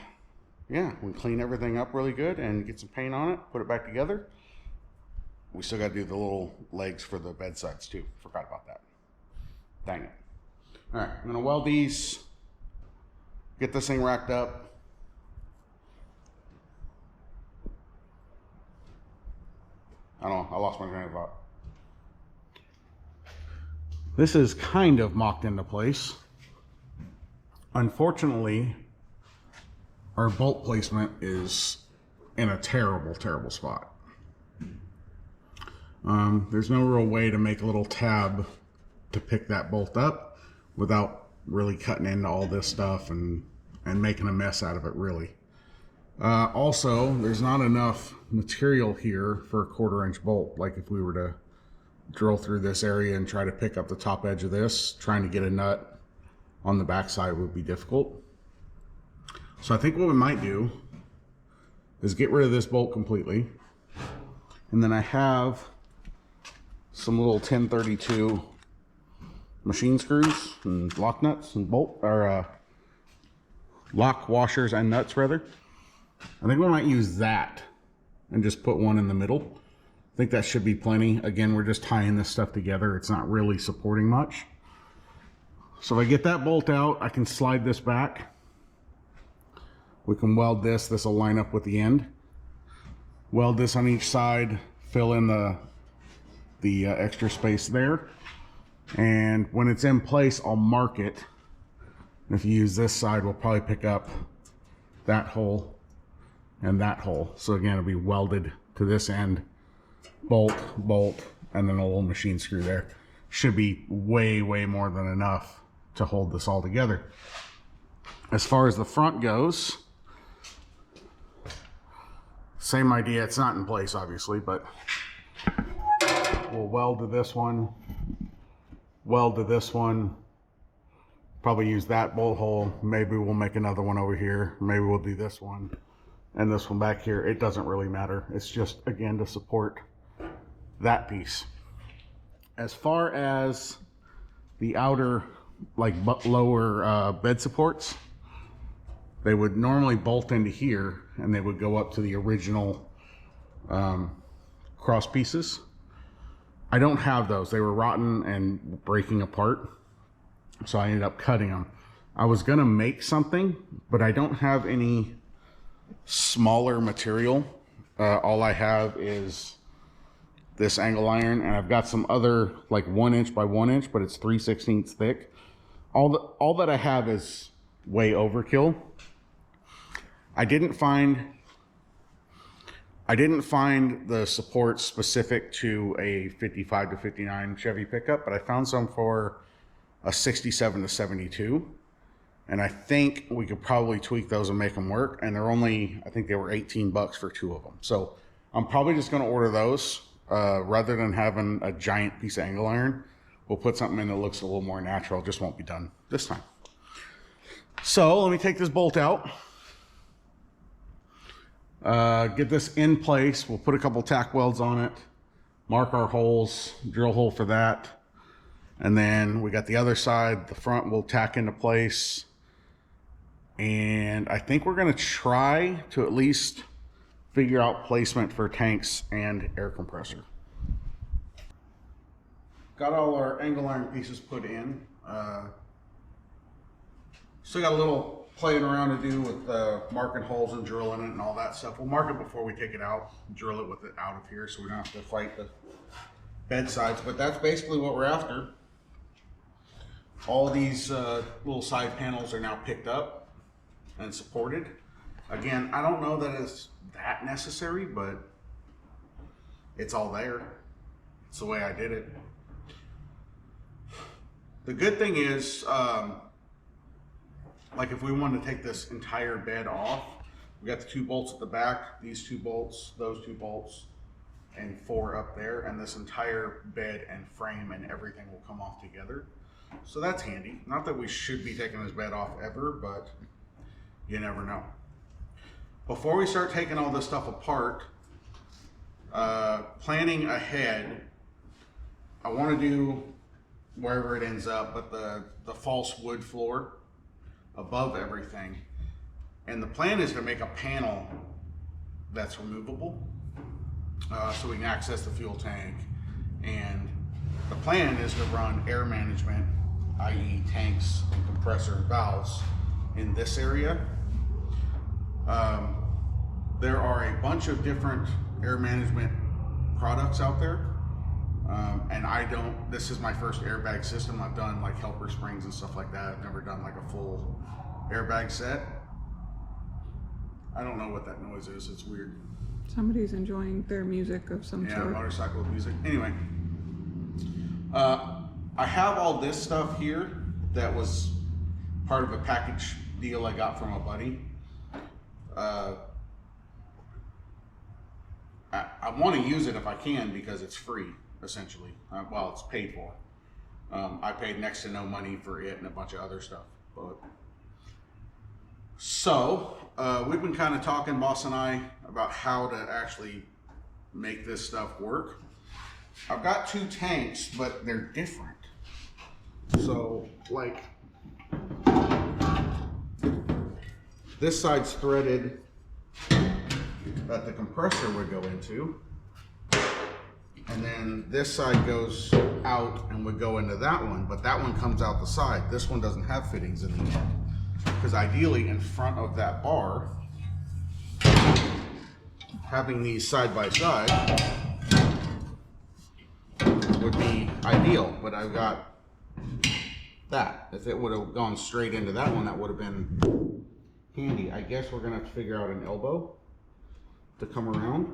yeah, we clean everything up really good and get some paint on it, put it back together. We still got to do the little legs for the bed sides too. Forgot about that. Dang it. All right, I'm going to weld these, get this thing racked up. I don't know, I lost my train of thought. This is kind of mocked into place. Unfortunately, our bolt placement is in a terrible, terrible spot. There's no real way to make a little tab to pick that bolt up without really cutting into all this stuff and making a mess out of it, really. Also, there's not enough material here for a 1/4 inch bolt. Like if we were to drill through this area and try to pick up the top edge of this, trying to get a nut on the backside would be difficult. So I think what we might do is get rid of this bolt completely. And then I have some little 1032 machine screws and lock nuts and lock washers and nuts rather. I think we might use that and just put one in the middle. I think that should be plenty. Again, we're just tying this stuff together. It's not really supporting much. So if I get that bolt out, I can slide this back. We can weld this. This will line up with the end. Weld this on each side, fill in the extra space there. And when it's in place, I'll mark it. If you use this side, we'll probably pick up that hole and that hole. So again, it'll be welded to this end, bolt, and then a little machine screw there. Should be way, way more than enough to hold this all together. As far as the front goes, same idea. It's not in place, obviously, but we'll weld to this one, weld to this one, probably use that bolt hole. Maybe we'll make another one over here. Maybe we'll do this one and this one back here. It doesn't really matter. It's just, again, to support that piece. As far as the outer, like lower bed supports, they would normally bolt into here and they would go up to the original cross pieces. I don't have those. They were rotten and breaking apart, so I ended up cutting them. I was gonna make something, but I don't have any smaller material. All I have is this angle iron, and I've got some other like 1 inch by 1 inch, but it's 3/16 thick. All that I have is way overkill. I didn't find the support specific to a 55 to 59 Chevy pickup, but I found some for a 67 to 72. And I think we could probably tweak those and make them work. And they're only, I think they were 18 bucks for 2 of them. So I'm probably just going to order those rather than having a giant piece of angle iron. We'll put something in that looks a little more natural. Just won't be done this time. So let me take this bolt out. Get this in place. We'll put a couple tack welds on it. Mark our holes. Drill hole for that. And then we got the other side. The front we'll tack into place. And I think we're going to try to at least figure out placement for tanks and air compressor. Got all our angle iron pieces put in. Still got a little playing around to do with marking holes and drilling it and all that stuff. We'll mark it before we take it out, drill it with it out of here so we don't have to fight the bed sides. But that's basically what we're after. All these little side panels are now picked up and supported. Again, I don't know that it's that necessary, but it's all there. It's the way I did it. The good thing is, like if we wanted to take this entire bed off, we got the 2 bolts at the back, these 2 bolts, those 2 bolts, and 4 up there, and this entire bed and frame and everything will come off together. So that's handy. Not that we should be taking this bed off ever, but you never know. Before we start taking all this stuff apart, planning ahead, I want to do wherever it ends up, but the false wood floor above everything. And the plan is to make a panel that's removable so we can access the fuel tank. And the plan is to run air management, i.e. tanks and compressor and valves in this area. There are a bunch of different air management products out there. And this is my first airbag system. I've done like helper springs and stuff like that. I've never done like a full airbag set. I don't know what that noise is. It's weird. Somebody's enjoying their music of some sort. Yeah, motorcycle music. Anyway, I have all this stuff here that was part of a package deal I got from a buddy. I want to use it if I can because it's free, essentially. Well, it's paid for. I paid next to no money for it and a bunch of other stuff. So, we've been kind of talking, boss and I, about how to actually make this stuff work. I've got 2 tanks, but they're different. So, like, this side's threaded that the compressor would go into, and then this side goes out and would go into that one, but that one comes out the side. This one doesn't have fittings in the end, because ideally in front of that bar, having these side by side would be ideal, but I've got that. If it would have gone straight into that one, that would have been handy. I guess we're gonna have to figure out an elbow to come around.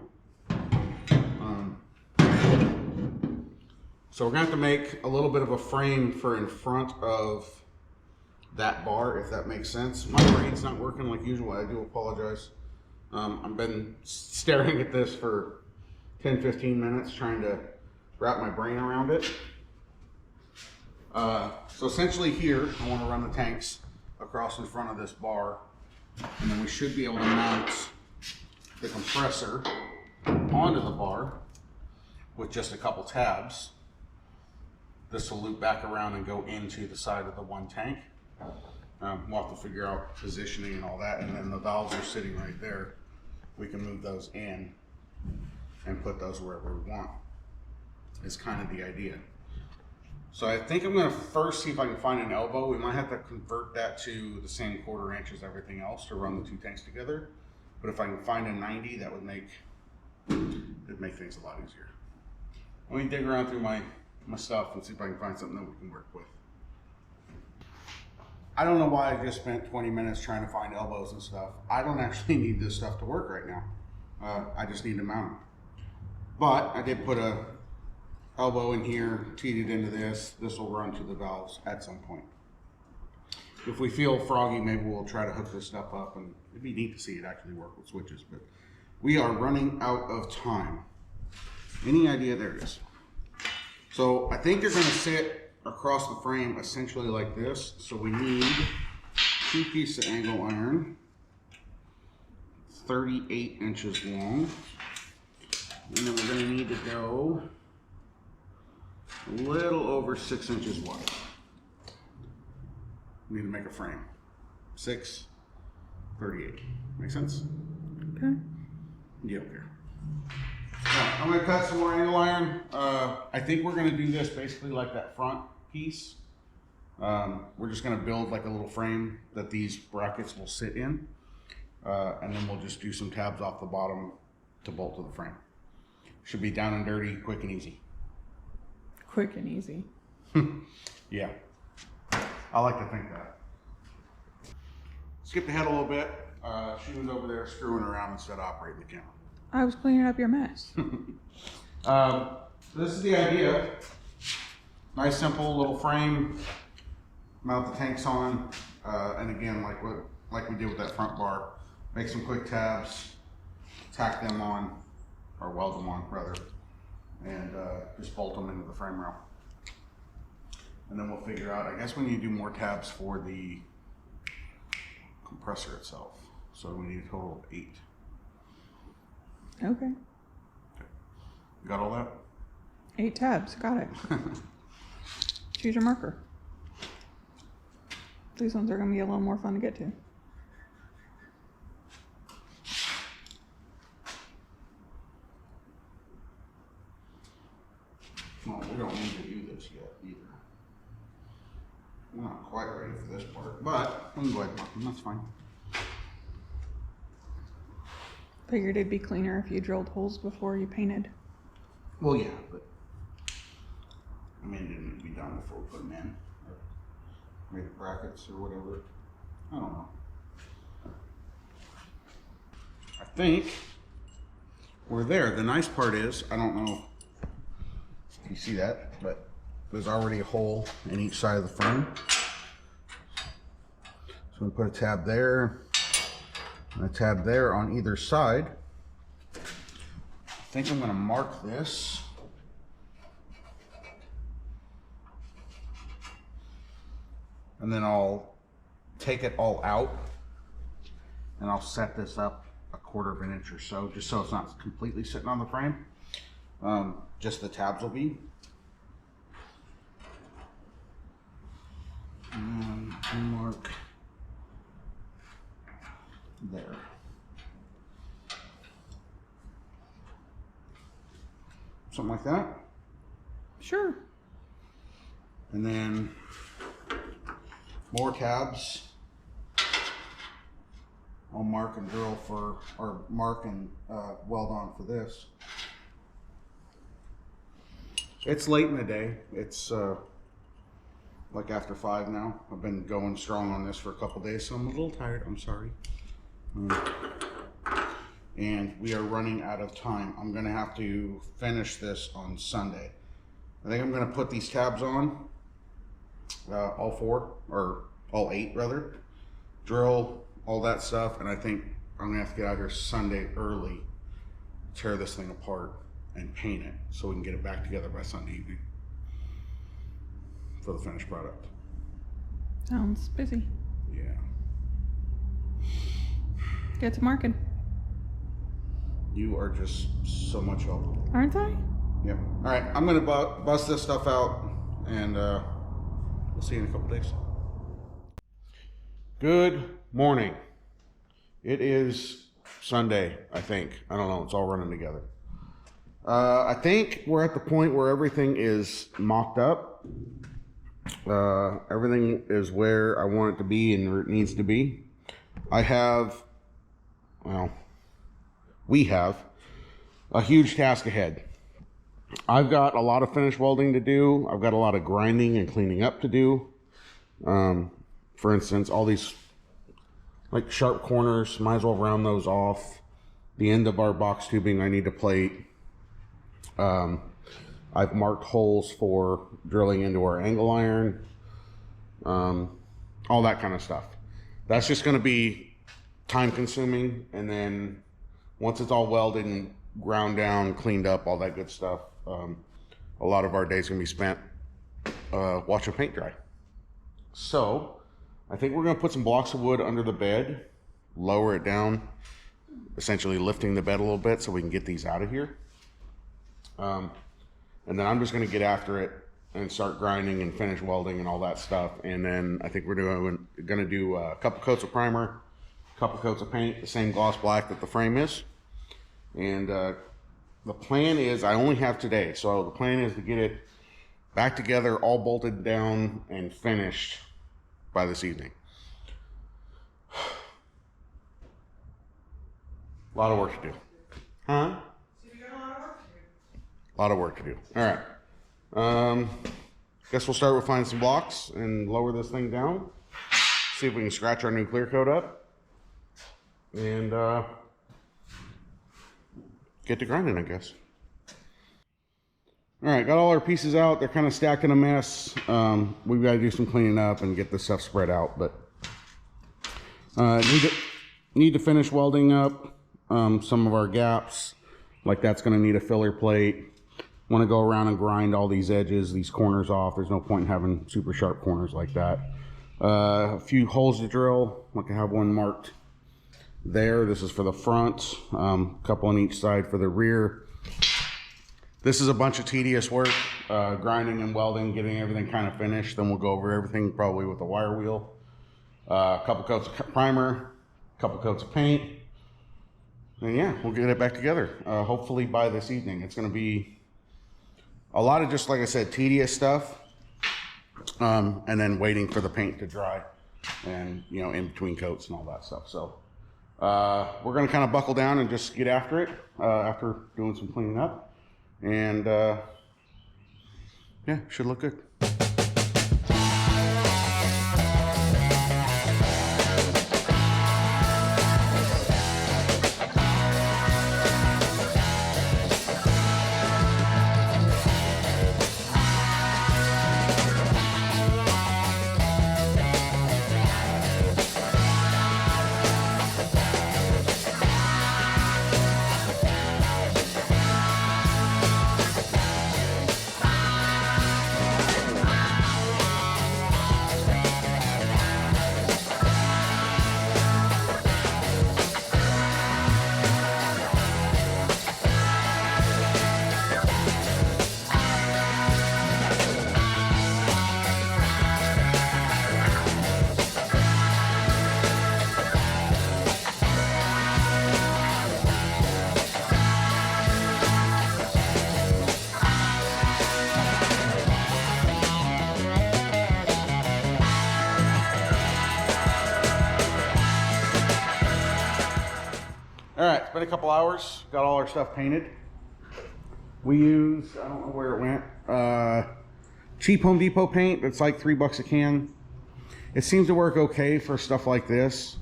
So we're gonna have to make a little bit of a frame for in front of that bar, if that makes sense. My brain's not working like usual. I do apologize. I've been staring at this for 10-15 minutes trying to wrap my brain around it. So essentially here, I want to run the tanks across in front of this bar, and then we should be able to mount the compressor onto the bar with just a couple tabs. This will loop back around and go into the side of the one tank. We'll have to figure out positioning and all that, and then the valves are sitting right there. We can move those in and put those wherever we want, is kind of the idea. So I think I'm gonna first see if I can find an elbow. We might have to convert that to the same 1/4 inch as everything else to run the 2 tanks together. But if I can find a 90, that would make things a lot easier. Let me dig around through my stuff and see if I can find something that we can work with. I don't know why I just spent 20 minutes trying to find elbows and stuff. I don't actually need this stuff to work right now. I just need to mount it. But I did put a elbow in here, teed it into this. This will run to the valves at some point. If we feel froggy, maybe we'll try to hook this stuff up, and it'd be neat to see it actually work with switches, but we are running out of time. Any idea? There it is. So I think they're gonna sit across the frame essentially like this. So we need 2 pieces of angle iron, 38 inches long. And then we're gonna need to go a little over 6 inches wide. We need to make a frame. 6, 38. Make sense? Okay. You don't care. Right, I'm gonna cut some more angle iron. I think we're gonna do this basically like that front piece. We're just gonna build like a little frame that these brackets will sit in. And then we'll just do some tabs off the bottom to bolt to the frame. Should be down and dirty, quick and easy. Quick and easy. Yeah, I like to think that. Skip ahead a little bit. She was over there screwing around instead of operating the camera. I was cleaning up your mess. This is the idea. Nice, simple little frame. Mount the tanks on, and again, like we did with that front bar, make some quick tabs, tack them on, or weld them on rather, and just bolt them into the frame rail. And then we'll figure out, I guess we need to do more tabs for the compressor itself. So we need a total of 8. Okay. You got all that? 8 tabs. Got it. Choose your marker. These ones are going to be a little more fun to get to. Well, we don't need to do this yet either. We're not quite ready for this part, but we can go ahead and mark them, that's fine. Figured it'd be cleaner if you drilled holes before you painted. Well, yeah, but I mean, it didn't need to be done before we put them in, or made brackets or whatever. I don't know. I think we're there. The nice part is, I don't know if you see that, but there's already a hole in each side of the frame. So we put a tab there, and a tab there on either side. I think I'm going to mark this. And then I'll take it all out and I'll set this up a 1/4 of an inch or so, just so it's not completely sitting on the frame. Just the tabs will be. And mark there. Something like that. Sure. And then more tabs. I'll mark and drill for, or mark and weld on for this. It's late in the day. It's like after 5 now. I've been going strong on this for a couple days, so I'm a little tired. I'm sorry. And we are running out of time. I'm gonna have to finish this on Sunday. I think I'm gonna put these tabs on, all 4, or all 8 rather, drill, all that stuff, and I think I'm gonna have to get out here Sunday early, tear this thing apart, and paint it so we can get it back together by Sunday evening for the finished product. Sounds busy. Yeah. Get to marking. You are just so much help. Aren't I? Yep. All right, I'm gonna bust this stuff out, and we'll see you in a couple days. Good morning. It is Sunday, I think. I don't know. It's all running together. I think we're at the point where everything is mocked up. Everything is where I want it to be and where it needs to be. We have a huge task ahead. I've got a lot of finish welding to do. I've got a lot of grinding and cleaning up to do. For instance, all these like sharp corners, might as well round those off. The end of our box tubing I need to plate. I've marked holes for drilling into our angle iron. all that kind of stuff. That's just going to be time consuming, and then once it's all welded and ground down, cleaned up, all that good stuff, a lot of our days going to be spent watching paint dry. So I think we're going to put some blocks of wood under the bed, lower it down, essentially lifting the bed a little bit so we can get these out of here. And then I'm just going to get after it and start grinding and finish welding and all that stuff. And then I think we're going to do a couple coats of primer, a couple coats of paint, the same gloss black that the frame is. And the plan is, I only have today, so the plan is to get it back together, all bolted down and finished by this evening. A lot of work to do. Huh? A lot of work to do. All right. Guess we'll start with finding some blocks and lower this thing down. See if we can scratch our new clear coat up. And get to grinding, I guess. All right, got all our pieces out. They're kind of stacked in a mess. We've got to do some cleaning up and get this stuff spread out, but need to finish welding up some of our gaps. Like that's going to need a filler plate. Want to go around and grind all these edges, these corners off. There's no point in having super sharp corners like that. A few holes to drill. Like I have one marked there. This is for the front, couple on each side for the rear. This is a bunch of tedious work, grinding and welding, getting everything kind of finished. Then we'll go over everything probably with a wire wheel. A couple coats of primer, a couple coats of paint. And yeah, we'll get it back together, hopefully by this evening. It's going to be a lot of, just like I said, tedious stuff, and then waiting for the paint to dry and, you know, in between coats and all that stuff. So we're going to kind of buckle down and just get after it after doing some cleaning up. And yeah, should look good. All right, it's been a couple hours. Got all our stuff painted. We use, I don't know where it went, cheap Home Depot paint. It's like $3 a can. It seems to work okay for stuff like this.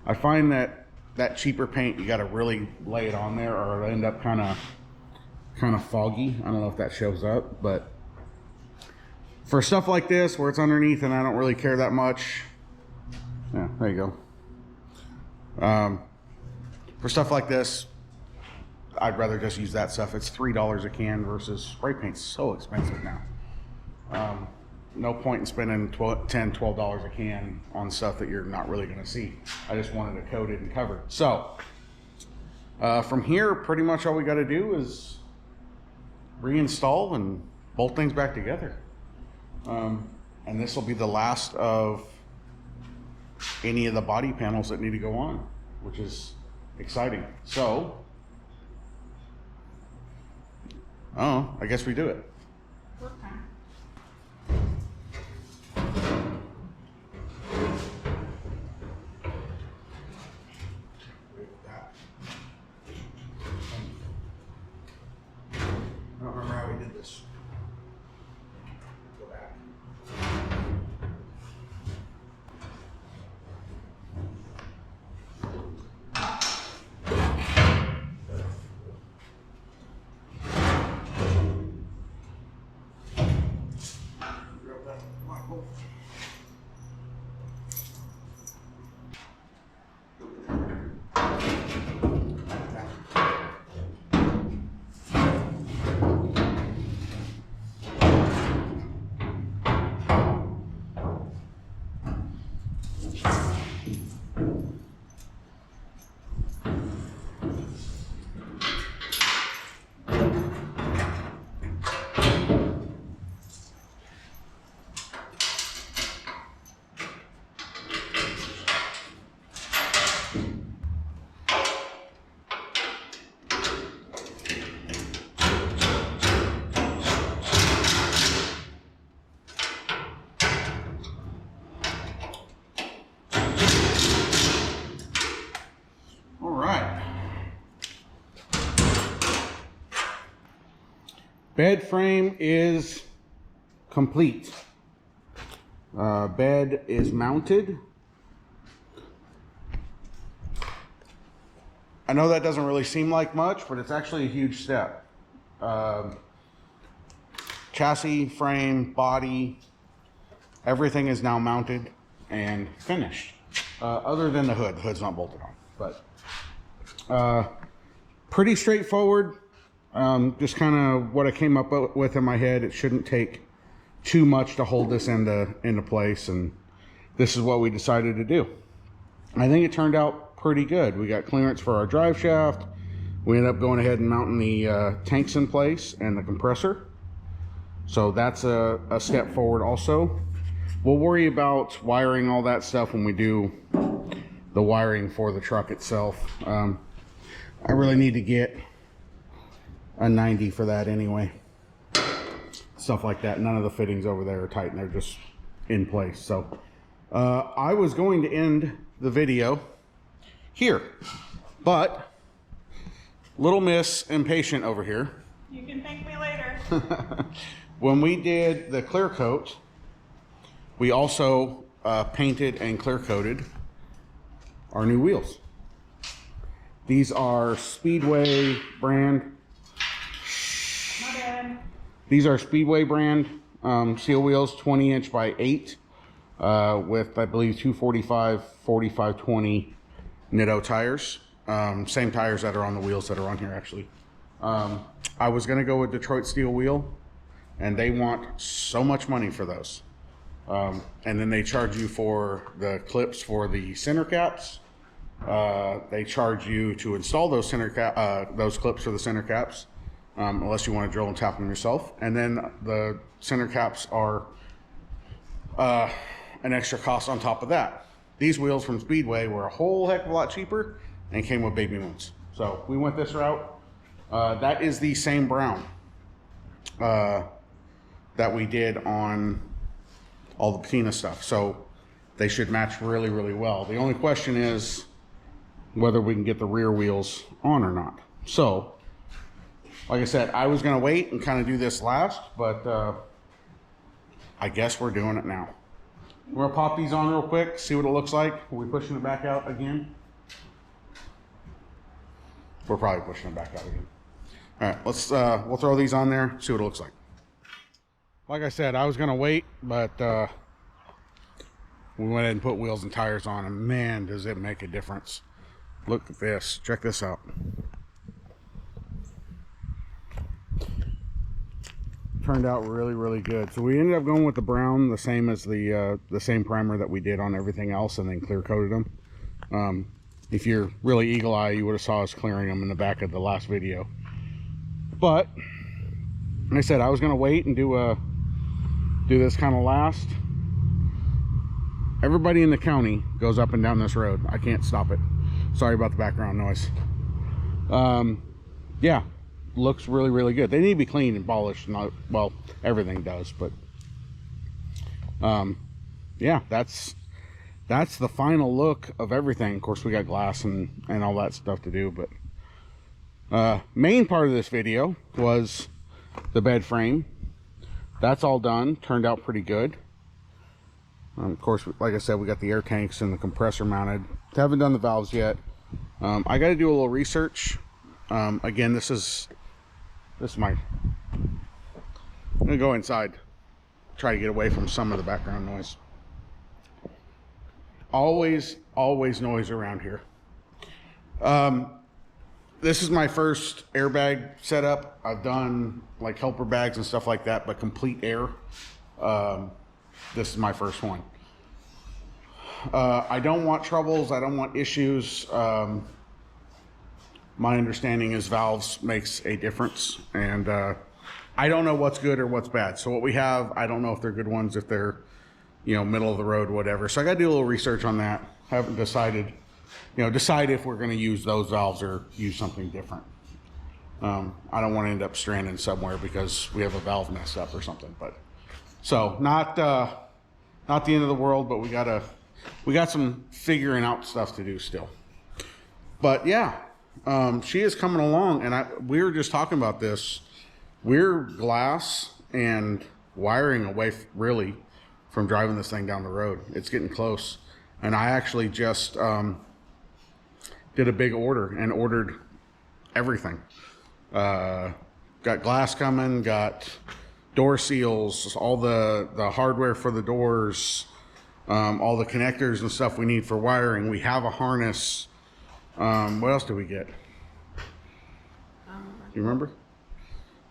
I find that cheaper paint, you got to really lay it on there or it'll end up kind of foggy. I don't know if that shows up, but for stuff like this where it's underneath and I don't really care that much, yeah, there you go. For stuff like this, I'd rather just use that stuff. It's $3 a can versus spray paint's so expensive now. No point in spending $10, $12 a can on stuff that you're not really going to see. I just wanted it coated and covered. So from here, pretty much all we got to do is reinstall and bolt things back together. And this will be the last of any of the body panels that need to go on, which is exciting. So, I guess we do it. Work time. I don't remember how we did this. Go back. Bed frame is complete. Bed is mounted. I know that doesn't really seem like much, but it's actually a huge step. Chassis, frame, body, everything is now mounted and finished. Other than the hood. The hood's not bolted on. But pretty straightforward. Just kind of what I came up with in my head. It shouldn't take too much to hold this into place, and this is what we decided to do. I think it turned out pretty good. We got clearance for our drive shaft. We ended up going ahead and mounting the tanks in place and the compressor. So that's a step forward also. We'll worry about wiring all that stuff when we do the wiring for the truck itself. I really need to get a 90 for that anyway. Stuff like that. None of the fittings over there are tight and they're just in place. So I was going to end the video here, but little Miss Impatient over here. You can thank me later. When we did the clear coat, we also painted and clear coated our new wheels. These are Speedway brand. My bad. These are Speedway brand seal wheels, 20 inch by 8 with I believe 245 4520 Nitto tires. Same tires that are on the wheels that are on here actually. I was gonna go with Detroit steel wheel, and they want so much money for those. And then they charge you for the clips for the center caps. They charge you to install those those clips for the center caps, unless you want to drill and tap them yourself. And then the center caps are an extra cost on top of that. These wheels from Speedway were a whole heck of a lot cheaper and came with baby moons. So we went this route. That is the same brown that we did on all the patina stuff. So they should match really, really well. The only question is whether we can get the rear wheels on or not. So, like I said, I was gonna wait and kind of do this last, but I guess we're doing it now. We're gonna pop these on real quick, see what it looks like. Are we pushing it back out again? We're probably pushing it back out again. All right, let's we'll throw these on there, see what it looks like. Like I said, I was gonna wait, but we went ahead and put wheels and tires on, and man, does it make a difference. Look at this, check this out. Turned out really, really good. So we ended up going with the brown, the same as the same primer that we did on everything else, and then clear coated them. If you're really eagle eye, you would have saw us clearing them in the back of the last video. But like I said, I was gonna wait and do this kind of last. Everybody in the county goes up and down this road. I can't stop it. Sorry about the background noise. Yeah, looks really, really good. They need to be cleaned and polished. Not, well, everything does, but yeah, that's the final look of everything. Of course, we got glass and all that stuff to do, but main part of this video was the bed frame. That's all done. Turned out pretty good. Of course, like I said, we got the air tanks and the compressor mounted. Haven't done the valves yet. I got to do a little research. Again, this is my. I'm gonna go inside, try to get away from some of the background noise. Always noise around here. This is my first airbag setup. I've done like helper bags and stuff like that, but complete air. This is my first one. I don't want troubles. I don't want issues. My understanding is valves makes a difference, and I don't know what's good or what's bad. So what we have, I don't know if they're good ones, if they're, you know, middle of the road, whatever. So I got to do a little research on that. Haven't decided, decide if we're going to use those valves or use something different. I don't want to end up stranded somewhere because we have a valve messed up or something. But so not the end of the world, but we got some figuring out stuff to do still. But yeah, she is coming along, and we were just talking about this. we're glass and wiring away really from driving this thing down the road. It's getting close. And I actually just did a big order and ordered everything. Got glass coming, got door seals, all the hardware for the doors, all the connectors and stuff we need for wiring. We have a harness. What else did we get? Do you remember?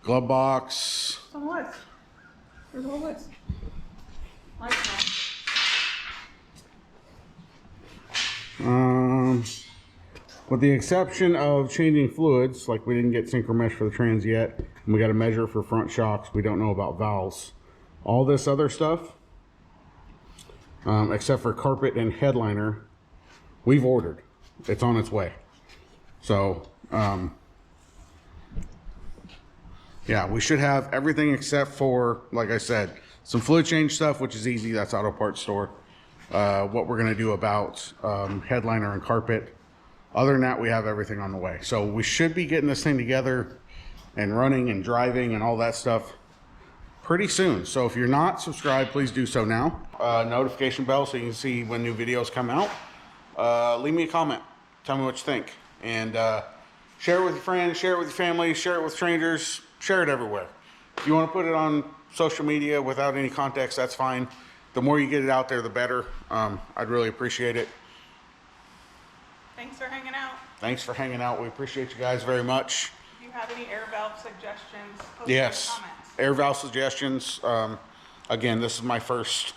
Glove box. It's on the list. There's a whole list. With the exception of changing fluids, like we didn't get synchro mesh for the trans yet, and we got to measure for front shocks. We don't know about valves. All this other stuff, except for carpet and headliner, we've ordered. It's on its way. So, yeah, we should have everything except for, like I said, some fluid change stuff, which is easy. That's auto parts store. What we're going to do about headliner and carpet. Other than that, we have everything on the way. So we should be getting this thing together and running and driving and all that stuff pretty soon. So if you're not subscribed, please do so now. Notification bell so you can see when new videos come out. Leave me a comment. Tell me what you think. And share it with your friends, share it with your family, share it with strangers, share it everywhere. If you want to put it on social media without any context, that's fine. The more you get it out there, the better. I'd really appreciate it. Thanks for hanging out. Thanks for hanging out. We appreciate you guys very much. If you have any air valve suggestions, post Yes, in the comments. air valve suggestions. Again, this is my first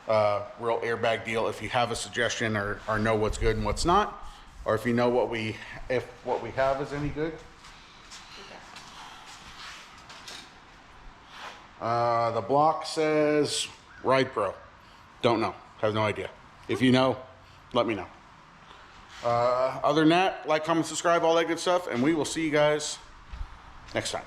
real airbag deal. If you have a suggestion or know what's good and what's not, or if you know what we have is any good. The block says Ride Pro. Don't know. Have no idea. If you know, let me know. Other than that, like, comment, subscribe, all that good stuff, and we will see you guys next time.